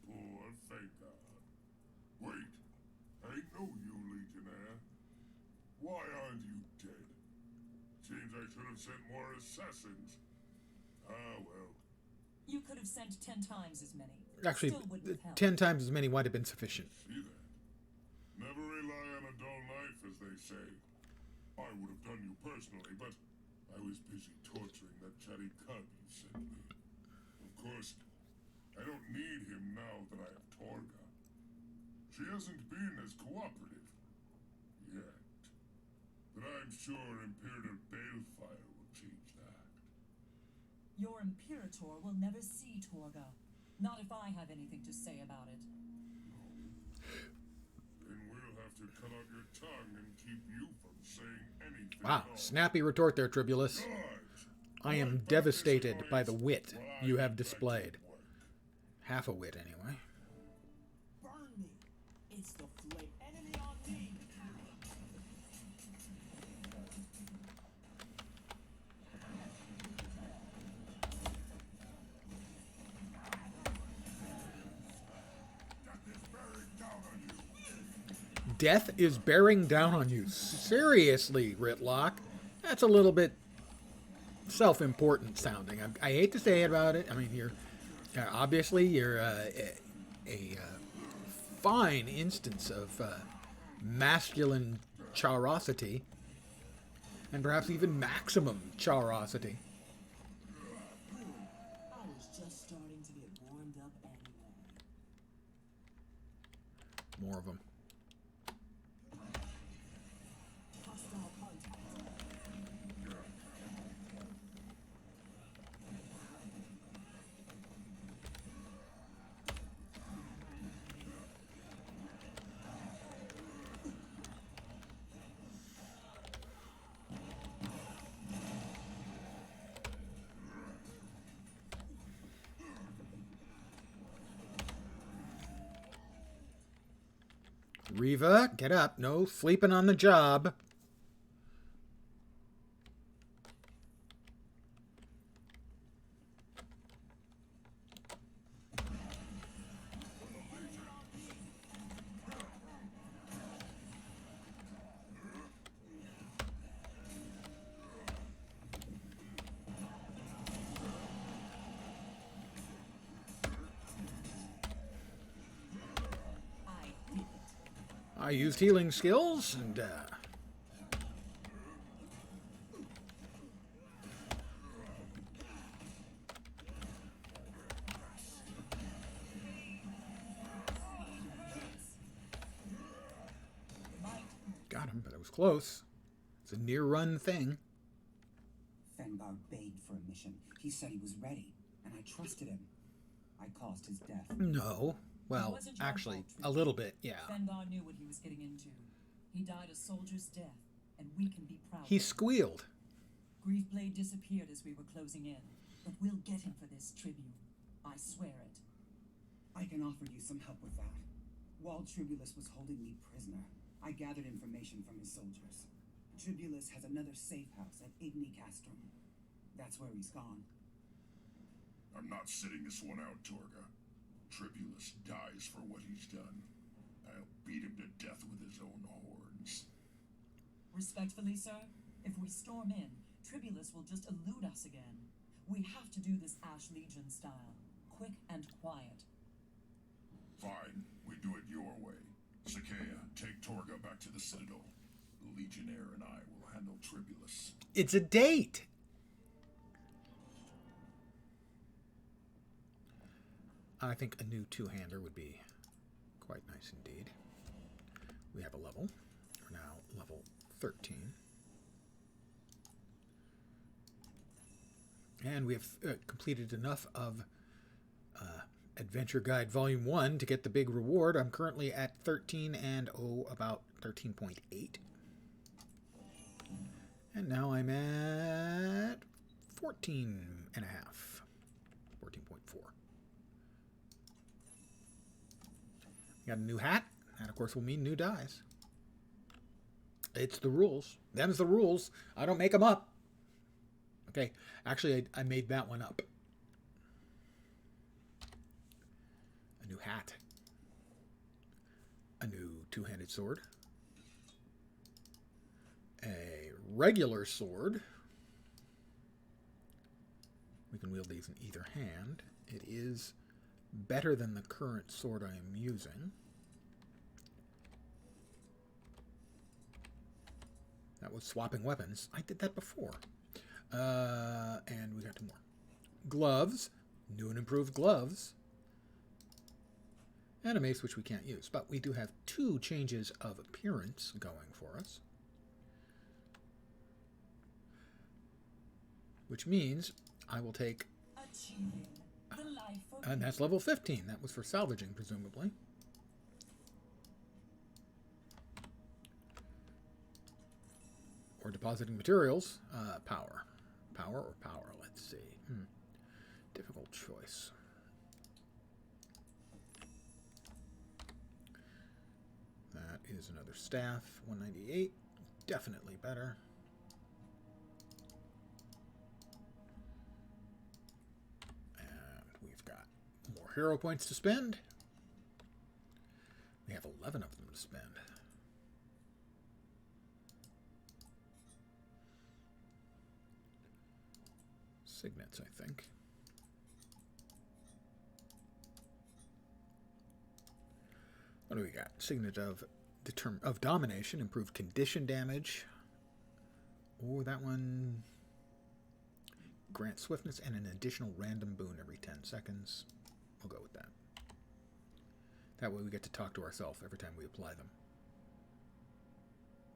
Poor Fengar. Wait, I know you, Legionnaire. Why aren't you dead? Seems I should have sent more assassins. Ah, well. You could have sent 10 times as many. Actually, Still wouldn't have helped. 10 times as many might have been sufficient. See that? Never rely on a dull knife, as they say. I would have done you personally, but I was busy torturing that chatty cub you sent me. Of course, I don't need him now that I have Torga. She hasn't been as cooperative. Yet. But I'm sure Imperator Balefire will change that. Your Imperator will never see Torga. Not if I have anything to say about it. Then we'll have to cut out your tongue and keep you from saying anything Wow, at all. snappy retort there, Tribulus. Guards, I am hold back devastated this by the alliance wit while I you have get back to displayed. work. Half a wit, anyway. Burn me! It's the flame. Enemy on me! Death is bearing down on you. Seriously, Ritlock. That's a little bit self-important sounding. I hate to say it about it. I mean, obviously you're a fine instance of masculine charosity, and perhaps even maximum charosity. I was just starting to get warmed up anyway. More of them. Hostile contact. Riva, get up. No sleeping on the job. I used healing skills, and got him, but it was close. It's a near-run thing. Fengar begged for a mission. He said he was ready, and I trusted him. I caused his death. No. Well, It wasn't your actually, fault, a little bit, yeah. Fengar knew what he was getting into. He died a soldier's death, and we can be proud. He of it. squealed. Griefblade disappeared as we were closing in, but we'll get him for this tribute. I swear it. I can offer you some help with that. While Tribulus was holding me prisoner, I gathered information from his soldiers. Tribulus has another safe house at Igni Castrum. That's where he's gone. I'm not sitting this one out, Torga. Tribulus dies for what he's done. I'll beat him to death with his own horns. Respectfully, sir, if we storm in, Tribulus will just elude us again. We have to do this Ash Legion style. Quick and quiet. Fine, we do it your way. Sakea, take Torga back to the Citadel. The Legionnaire and I will handle Tribulus. It's a date. I think a new two-hander would be quite nice indeed. We have a level. We're now level 13. And we have completed enough of Adventure Guide Volume 1 to get the big reward. I'm currently at 13 and, about 13.8. And now I'm at 14 and a half. 14.4. Got a new hat. That, of course, will mean new dies. It's the rules. Them's the rules. I don't make them up. Okay, actually, I made that one up. A new hat. A new two-handed sword. A regular sword. We can wield these in either hand. It is better than the current sword I am using. That was swapping weapons. I did that before. And we got 2 more. Gloves. New and improved gloves. And a mace, which we can't use. But we do have 2 changes of appearance going for us. Which means I will take... Achieving the life of... And that's level 15. That was for salvaging, presumably. Or depositing materials. Power. Power or power? Let's see. Difficult choice. That is another staff. 198. Definitely better. And we've got more hero points to spend. We have 11 of them to spend. Signets, I think. What do we got? Signet of domination, improved condition damage. Oh, that one grants swiftness and an additional random boon every 10 seconds. We'll go with that. That way we get to talk to ourselves every time we apply them.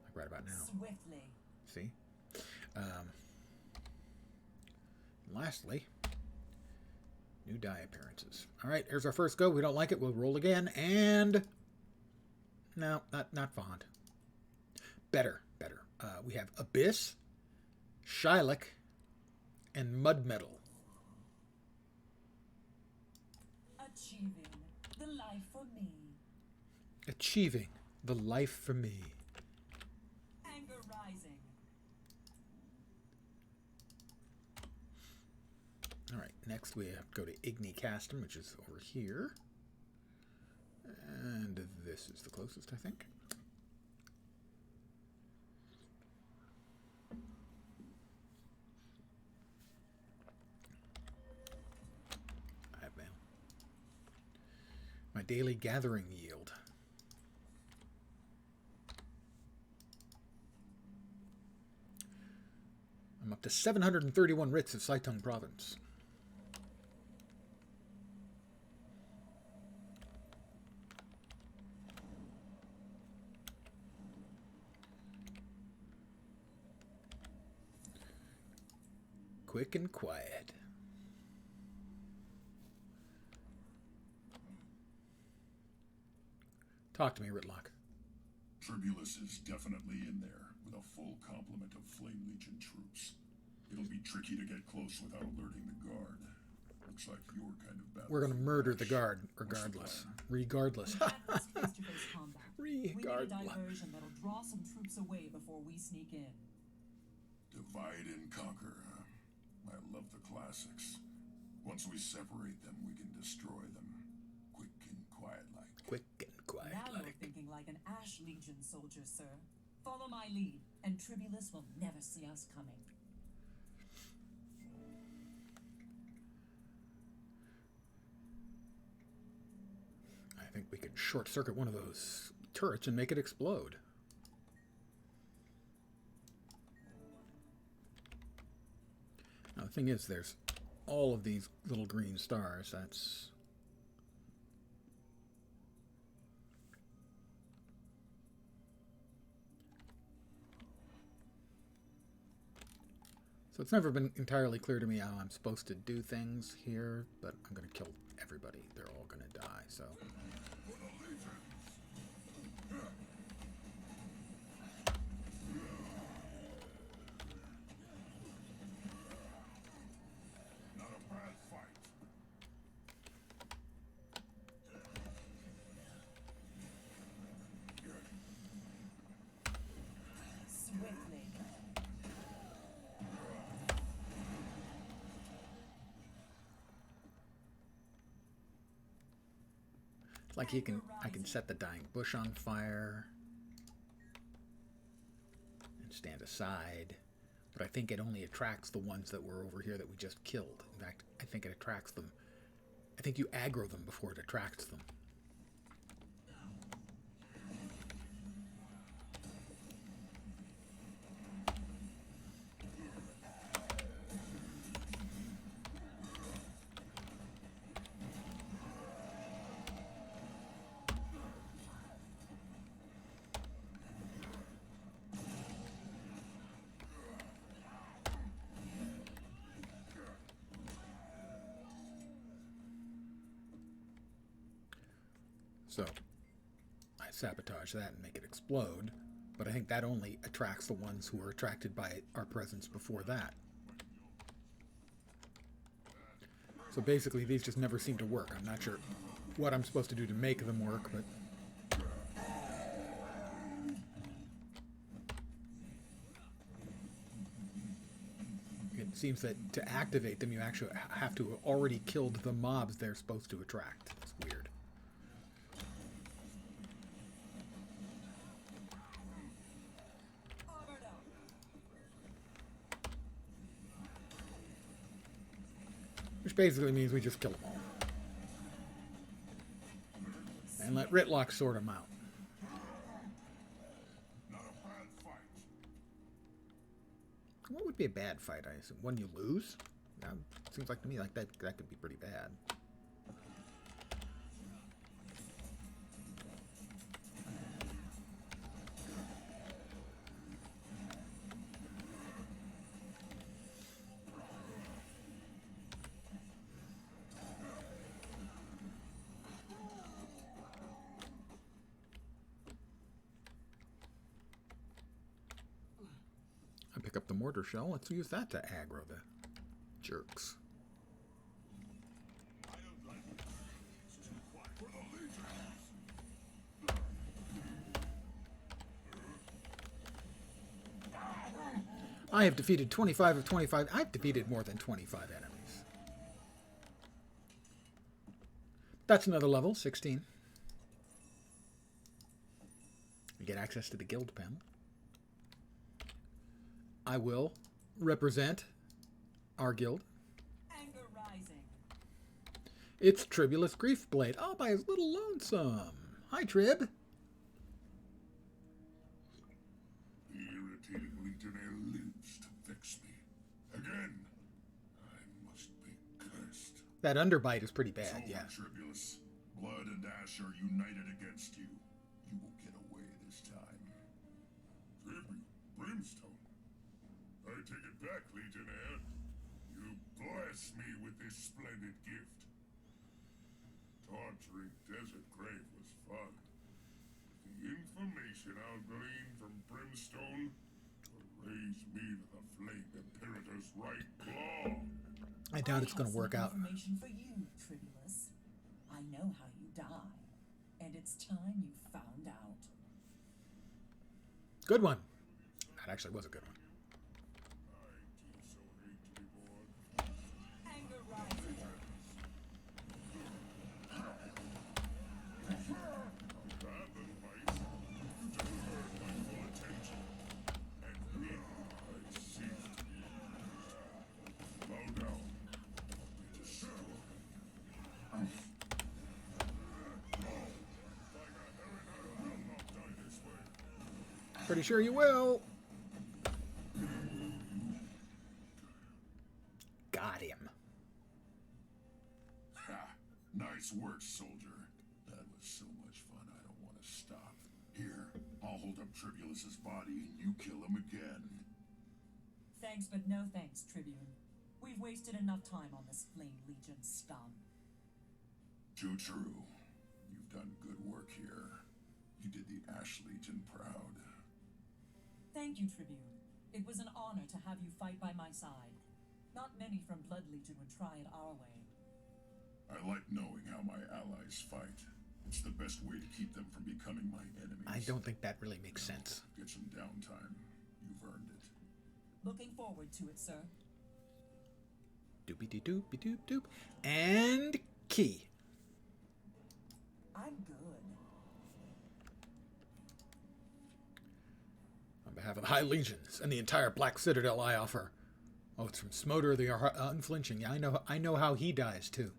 Like right about now. Swiftly. See? Lastly, new die appearances. All right, here's our first go. We don't like it. We'll roll again. And no, not fond. Better. We have Abyss, Shylock, and Mud Metal. Achieving the life for me. Achieving the life for me. Anger rising. All right, next we have to go to Igni Castum, which is over here. And this is the closest, I think. I have mail. My daily gathering yield. I'm up to 731 writs of Saitung Province. Quick and quiet. Talk to me, Ritlock. Tribulus is definitely in there with a full complement of Flame Legion troops. It'll be tricky to get close without alerting the guard. Looks like your kind of battle. We're going to murder the guard, regardless. Regardless. We have this face-to-face combat. We need a Regardless. diversion that'll draw some troops away before we sneak in. Divide and conquer. I love the classics. Once we separate them, we can destroy them. Quick and quiet Now you're like. thinking like an Ash Legion soldier, sir. Follow my lead, and Tribulus will never see us coming. I think we could short circuit one of those turrets and make it explode. Now the thing is, there's all of these little green stars. That's... So it's never been entirely clear to me how I'm supposed to do things here, but I'm going to kill everybody. They're all going to die, so... Not a bad fight. Swiftly. Like I can set the dying bush on fire and stand aside, but I think it only attracts the ones that were over here that we just killed. In fact, I think it attracts them. I think you aggro them before it attracts them. So I sabotage that and make it explode, but I think that only attracts the ones who are attracted by our presence before that. So basically these just never seem to work. I'm not sure what I'm supposed to do to make them work, but... It seems that to activate them you actually have to have already killed the mobs they're supposed to attract. It's weird. Which basically means we just kill them all. And let Ritlock sort them out. Not a bad fight. What would be a bad fight, I assume? One you lose? That seems like to me like that could be pretty bad. I pick up the mortar shell. Let's use that to aggro the jerks. I don't like it. It's too quiet for the Legions. I have defeated 25 of 25. I've defeated more than 25 enemies. That's another level, 16. We get access to the guild panel. I will represent our guild. Anger rising. It's Tribulus Griefblade, all by his little lonesome. Hi, Trib. The irritated Legionnaire lives to vex me. Again, I must be cursed. That underbite is pretty bad, So, yeah. Tribulus, Blood and Ash are united against you. You will get away this time. Brimstone. I take it back, Legionnaire. You bless me with this splendid gift. Torturing Desert Grave was fun. The information I'll glean from Brimstone will raise me to the Flame Imperator's right claw. I doubt it's going to work out. Information for you, Tribulus. I know how you die, and it's time you found out. Good one. That actually was a good one. I do so hate to be born. Anger rising. Pretty sure you will. Got him. Ha! Nice work, soldier. That was so much fun, I don't want to stop. Here, I'll hold up Tribulus's body and you kill him again. Thanks, but no thanks, Tribune. We've wasted enough time on this Flame Legion scum. Too true. You've done good work here. You did the Ash Legion proud. Thank you, Tribune. It was an honor to have you fight by my side. Not many from Blood Legion would try it our way. I like knowing how my allies fight. It's the best way to keep them from becoming my enemies. I don't think that really makes sense. Get some downtime. You've earned it. Looking forward to it, sir. Doopy doop doop doop. And key. I'm good. On behalf of the High Legions and the entire Black Citadel, I offer. Oh, it's from Smoter the Unflinching. Yeah, I know how he dies too.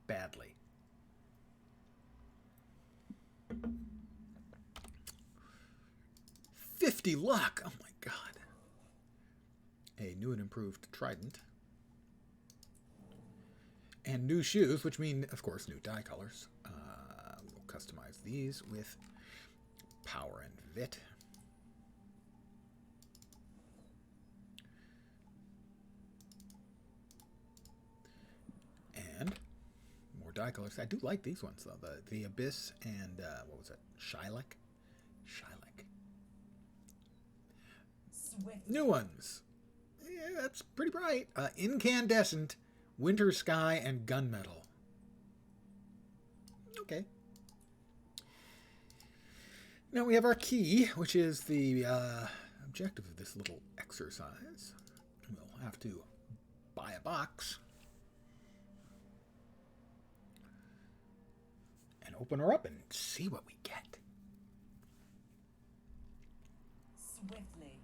Badly. $50 luck. Oh my god. A new and improved trident. And new shoes, which mean, of course, new dye colors. We'll customize these with power and vit. And more dye colors. I do like these ones, though. The Abyss and, what was it? Shylock? Shylock. Swift. New ones. Yeah, that's pretty bright. Incandescent, Winter Sky, and Gunmetal. Okay. Now we have our key, which is the objective of this little exercise. We'll have to buy a box and open her up and see what we get. Swiftly.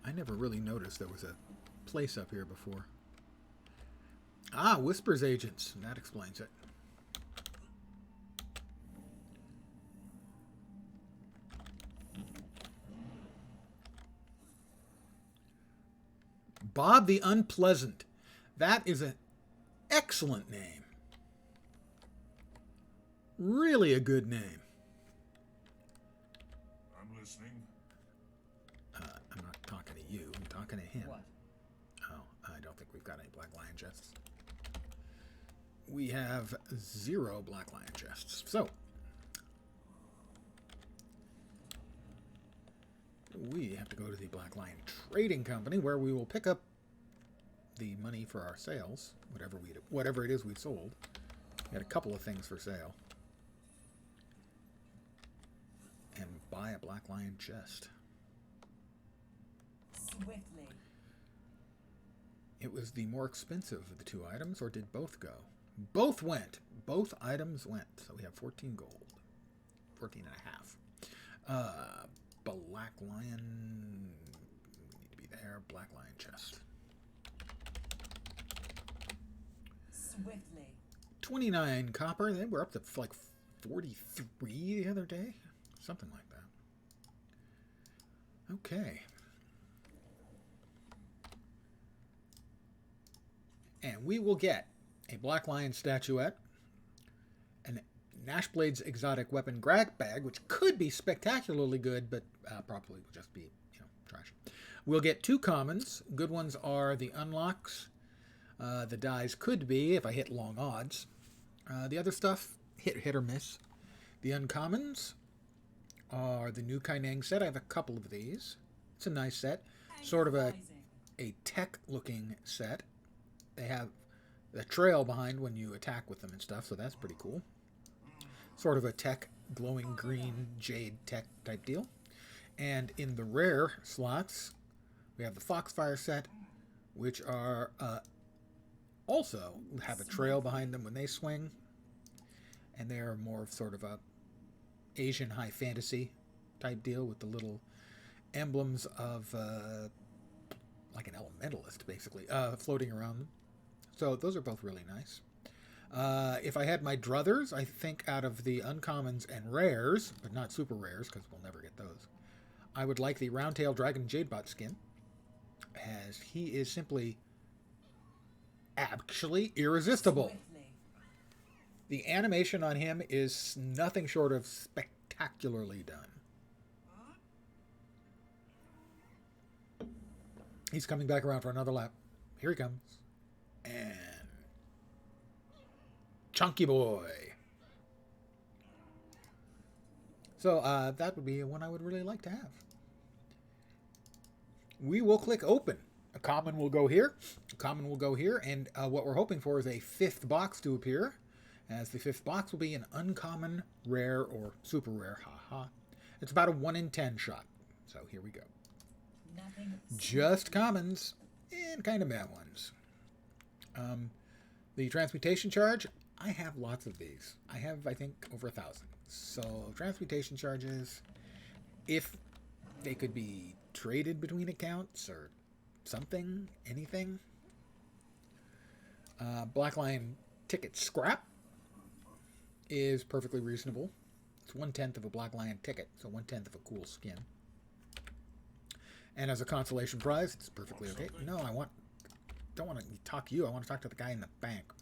I never really noticed there was a place up here before. Ah, Whispers agents. That explains it. Bob the Unpleasant. That is an excellent name. Really a good name. I'm listening. I'm not talking to you. I'm talking to him. What? Oh, I don't think we've got any Black Lion chests. We have 0 Black Lion chests. So, we have to go to the Black Lion Trading Company, where we will pick up the money for our sales, whatever it is we sold. We had a couple of things for sale. And buy a Black Lion chest. Swiftly. It was the more expensive of the 2 items, or did both go? Both went. Both items went. So we have 14 gold. 14 and a half. Black Lion. We need to be there. Black Lion chest. Swiftly. 29 copper. They were up to like 43 the other day. Something like that. Okay. And we will get a Black Lion statuette, an Nashblade's exotic weapon grab bag, which could be spectacularly good, but probably will just be, trash. We'll get 2 commons. Good ones are the unlocks. The dies could be, if I hit long odds. The other stuff, hit or miss. The uncommons are the new Kaineng set. I have a couple of these. It's a nice set. Sort of a tech-looking set. They have a trail behind when you attack with them and stuff, so that's pretty cool. Sort of a tech, glowing green jade tech type deal. And in the rare slots, we have the Foxfire set, which are also have a trail behind them when they swing. And they're more of sort of a Asian high fantasy type deal with the little emblems of like an elementalist, basically, floating around them. So those are both really nice. If I had my druthers, I think out of the uncommons and rares, but not super rares because we'll never get those, I would like the Roundtail Dragon Jadebot skin, as he is simply actually irresistible. Swiftly. The animation on him is nothing short of spectacularly done. He's coming back around for another lap. Here he comes. And Chunky Boy. So that would be one I would really like to have. We will click open. A common will go here. A common will go here. And what we're hoping for is a fifth box to appear. As the fifth box will be an uncommon, rare, or super rare. Haha. It's about a 1 in 10 shot. So here we go. Nothing. Just commons and kind of bad ones. The transmutation charge, I have lots of these. I have, I think, over 1,000. So transmutation charges, if they could be traded between accounts or something, anything. Black Lion ticket scrap is perfectly reasonable. It's 1/10 of a Black Lion ticket, so 1/10 of a cool skin. And as a consolation prize, it's perfectly okay. No, don't want to talk to you. I want to talk to the guy in the bank.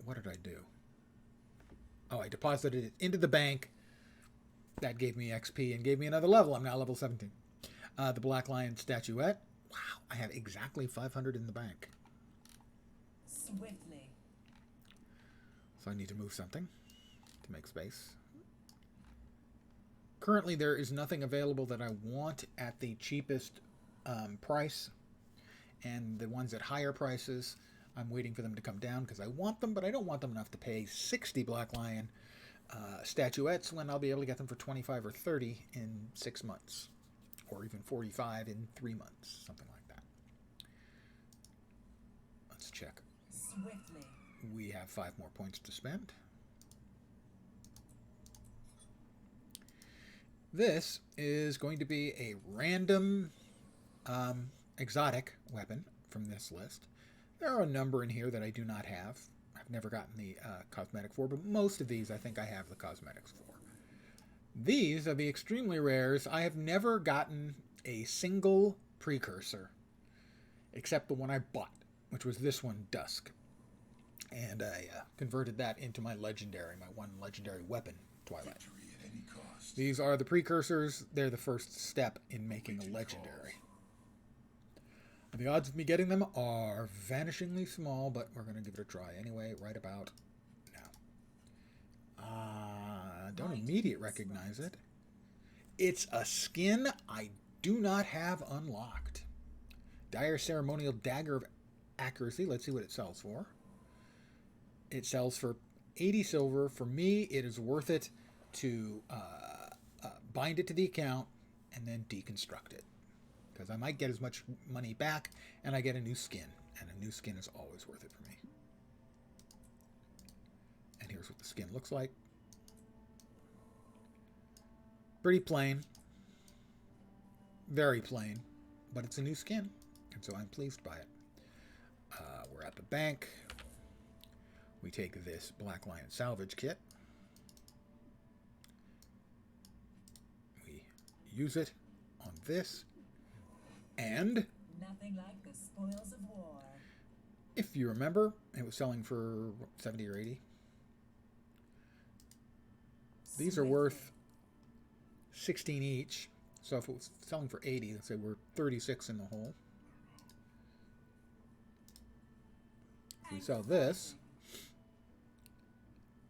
What did I do? Oh, I deposited it into the bank. That gave me XP and gave me another level. I'm now level 17. The Black Lion statuette. Wow, I have exactly 500 in the bank. Swiftly. So I need to move something to make space. Currently, there is nothing available that I want at the cheapest price. And the ones at higher prices, I'm waiting for them to come down because I want them, but I don't want them enough to pay 60 Black Lion statuettes when I'll be able to get them for 25 or 30 in 6 months. Or even 45 in 3 months, something like that. Let's check. Swiftly. We have 5 more points to spend. This is going to be a random exotic weapon from this list. There are a number in here that I do not have. I've never gotten the cosmetic for, but most of these I think I have the cosmetics for. These are the extremely rares. I have never gotten a single precursor except the one I bought, which was this one, Dusk. And I converted that into my legendary, my one legendary weapon, Twilight. Victory at any cost. These are the precursors. They're the first step in making a legendary. The odds of me getting them are vanishingly small, but we're going to give it a try anyway, right about now. Don't immediately recognize it. It's a skin I do not have unlocked. Dire Ceremonial Dagger of Accuracy. Let's see what it sells for. It sells for 80 silver. For me, it is worth it to bind it to the account and then deconstruct it. Because I might get as much money back, and I get a new skin. And a new skin is always worth it for me. And here's what the skin looks like. Pretty plain. Very plain. But it's a new skin. And so I'm pleased by it. We're at the bank. We take this Black Lion salvage kit. We use it on this. And Nothing like the spoils of war. if you remember, it was selling for 70 or 80. These are worth 16 each. So if it was selling for 80, let's say we're 36 in the hole. If we sell this,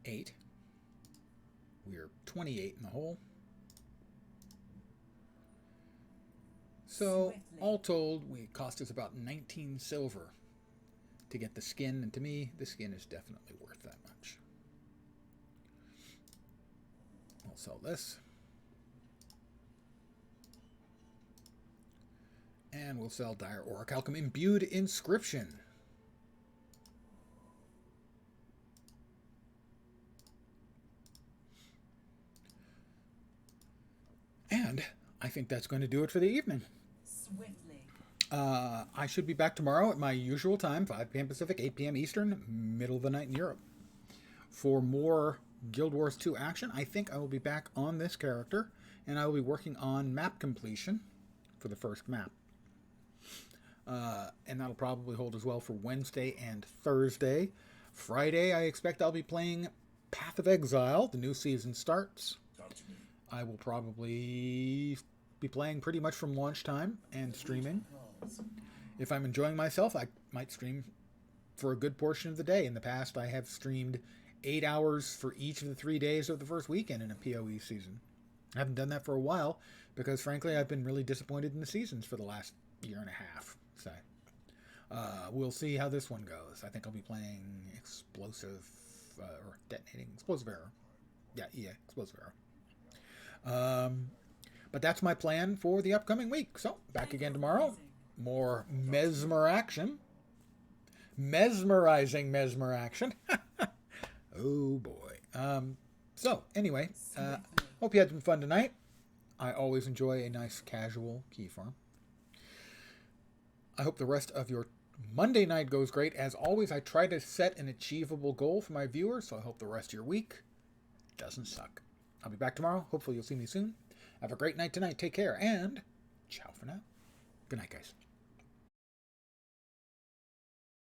8. We're 28 in the hole. So, all told, it cost us about 19 silver to get the skin, and to me, the skin is definitely worth that much. I'll sell this. And we'll sell Dire Orichalcum Imbued Inscription. And I think that's going to do it for the evening. Swiftly. I should be back tomorrow at my usual time, 5 p.m. Pacific, 8 p.m. Eastern, middle of the night in Europe, for more Guild Wars 2 action. I think I will be back on this character, and I will be working on map completion for the first map. And that'll probably hold as well for Wednesday and Thursday. Friday, I expect I'll be playing Path of Exile. The new season starts. Talk to me. I will probably be playing pretty much from launch time and streaming. If I'm enjoying myself, I might stream for a good portion of the day. In the past, I have streamed 8 hours for each of the 3 days of the first weekend in a PoE season. I haven't done that for a while because, frankly, I've been really disappointed in the seasons for the last year and a half. So we'll see how this one goes. I think I'll be playing explosive or detonating explosive arrow. Yeah, explosive arrow. But that's my plan for the upcoming week. So back again tomorrow. More mesmer action. Mesmerizing mesmer action. Oh boy. So anyway, hope you had some fun tonight. I always enjoy a nice casual key farm. I hope the rest of your Monday night goes great. As always, I try to set an achievable goal for my viewers, so I hope the rest of your week doesn't suck. I'll be back tomorrow. Hopefully you'll see me soon. Have a great night tonight. Take care, and ciao for now. Good night, guys.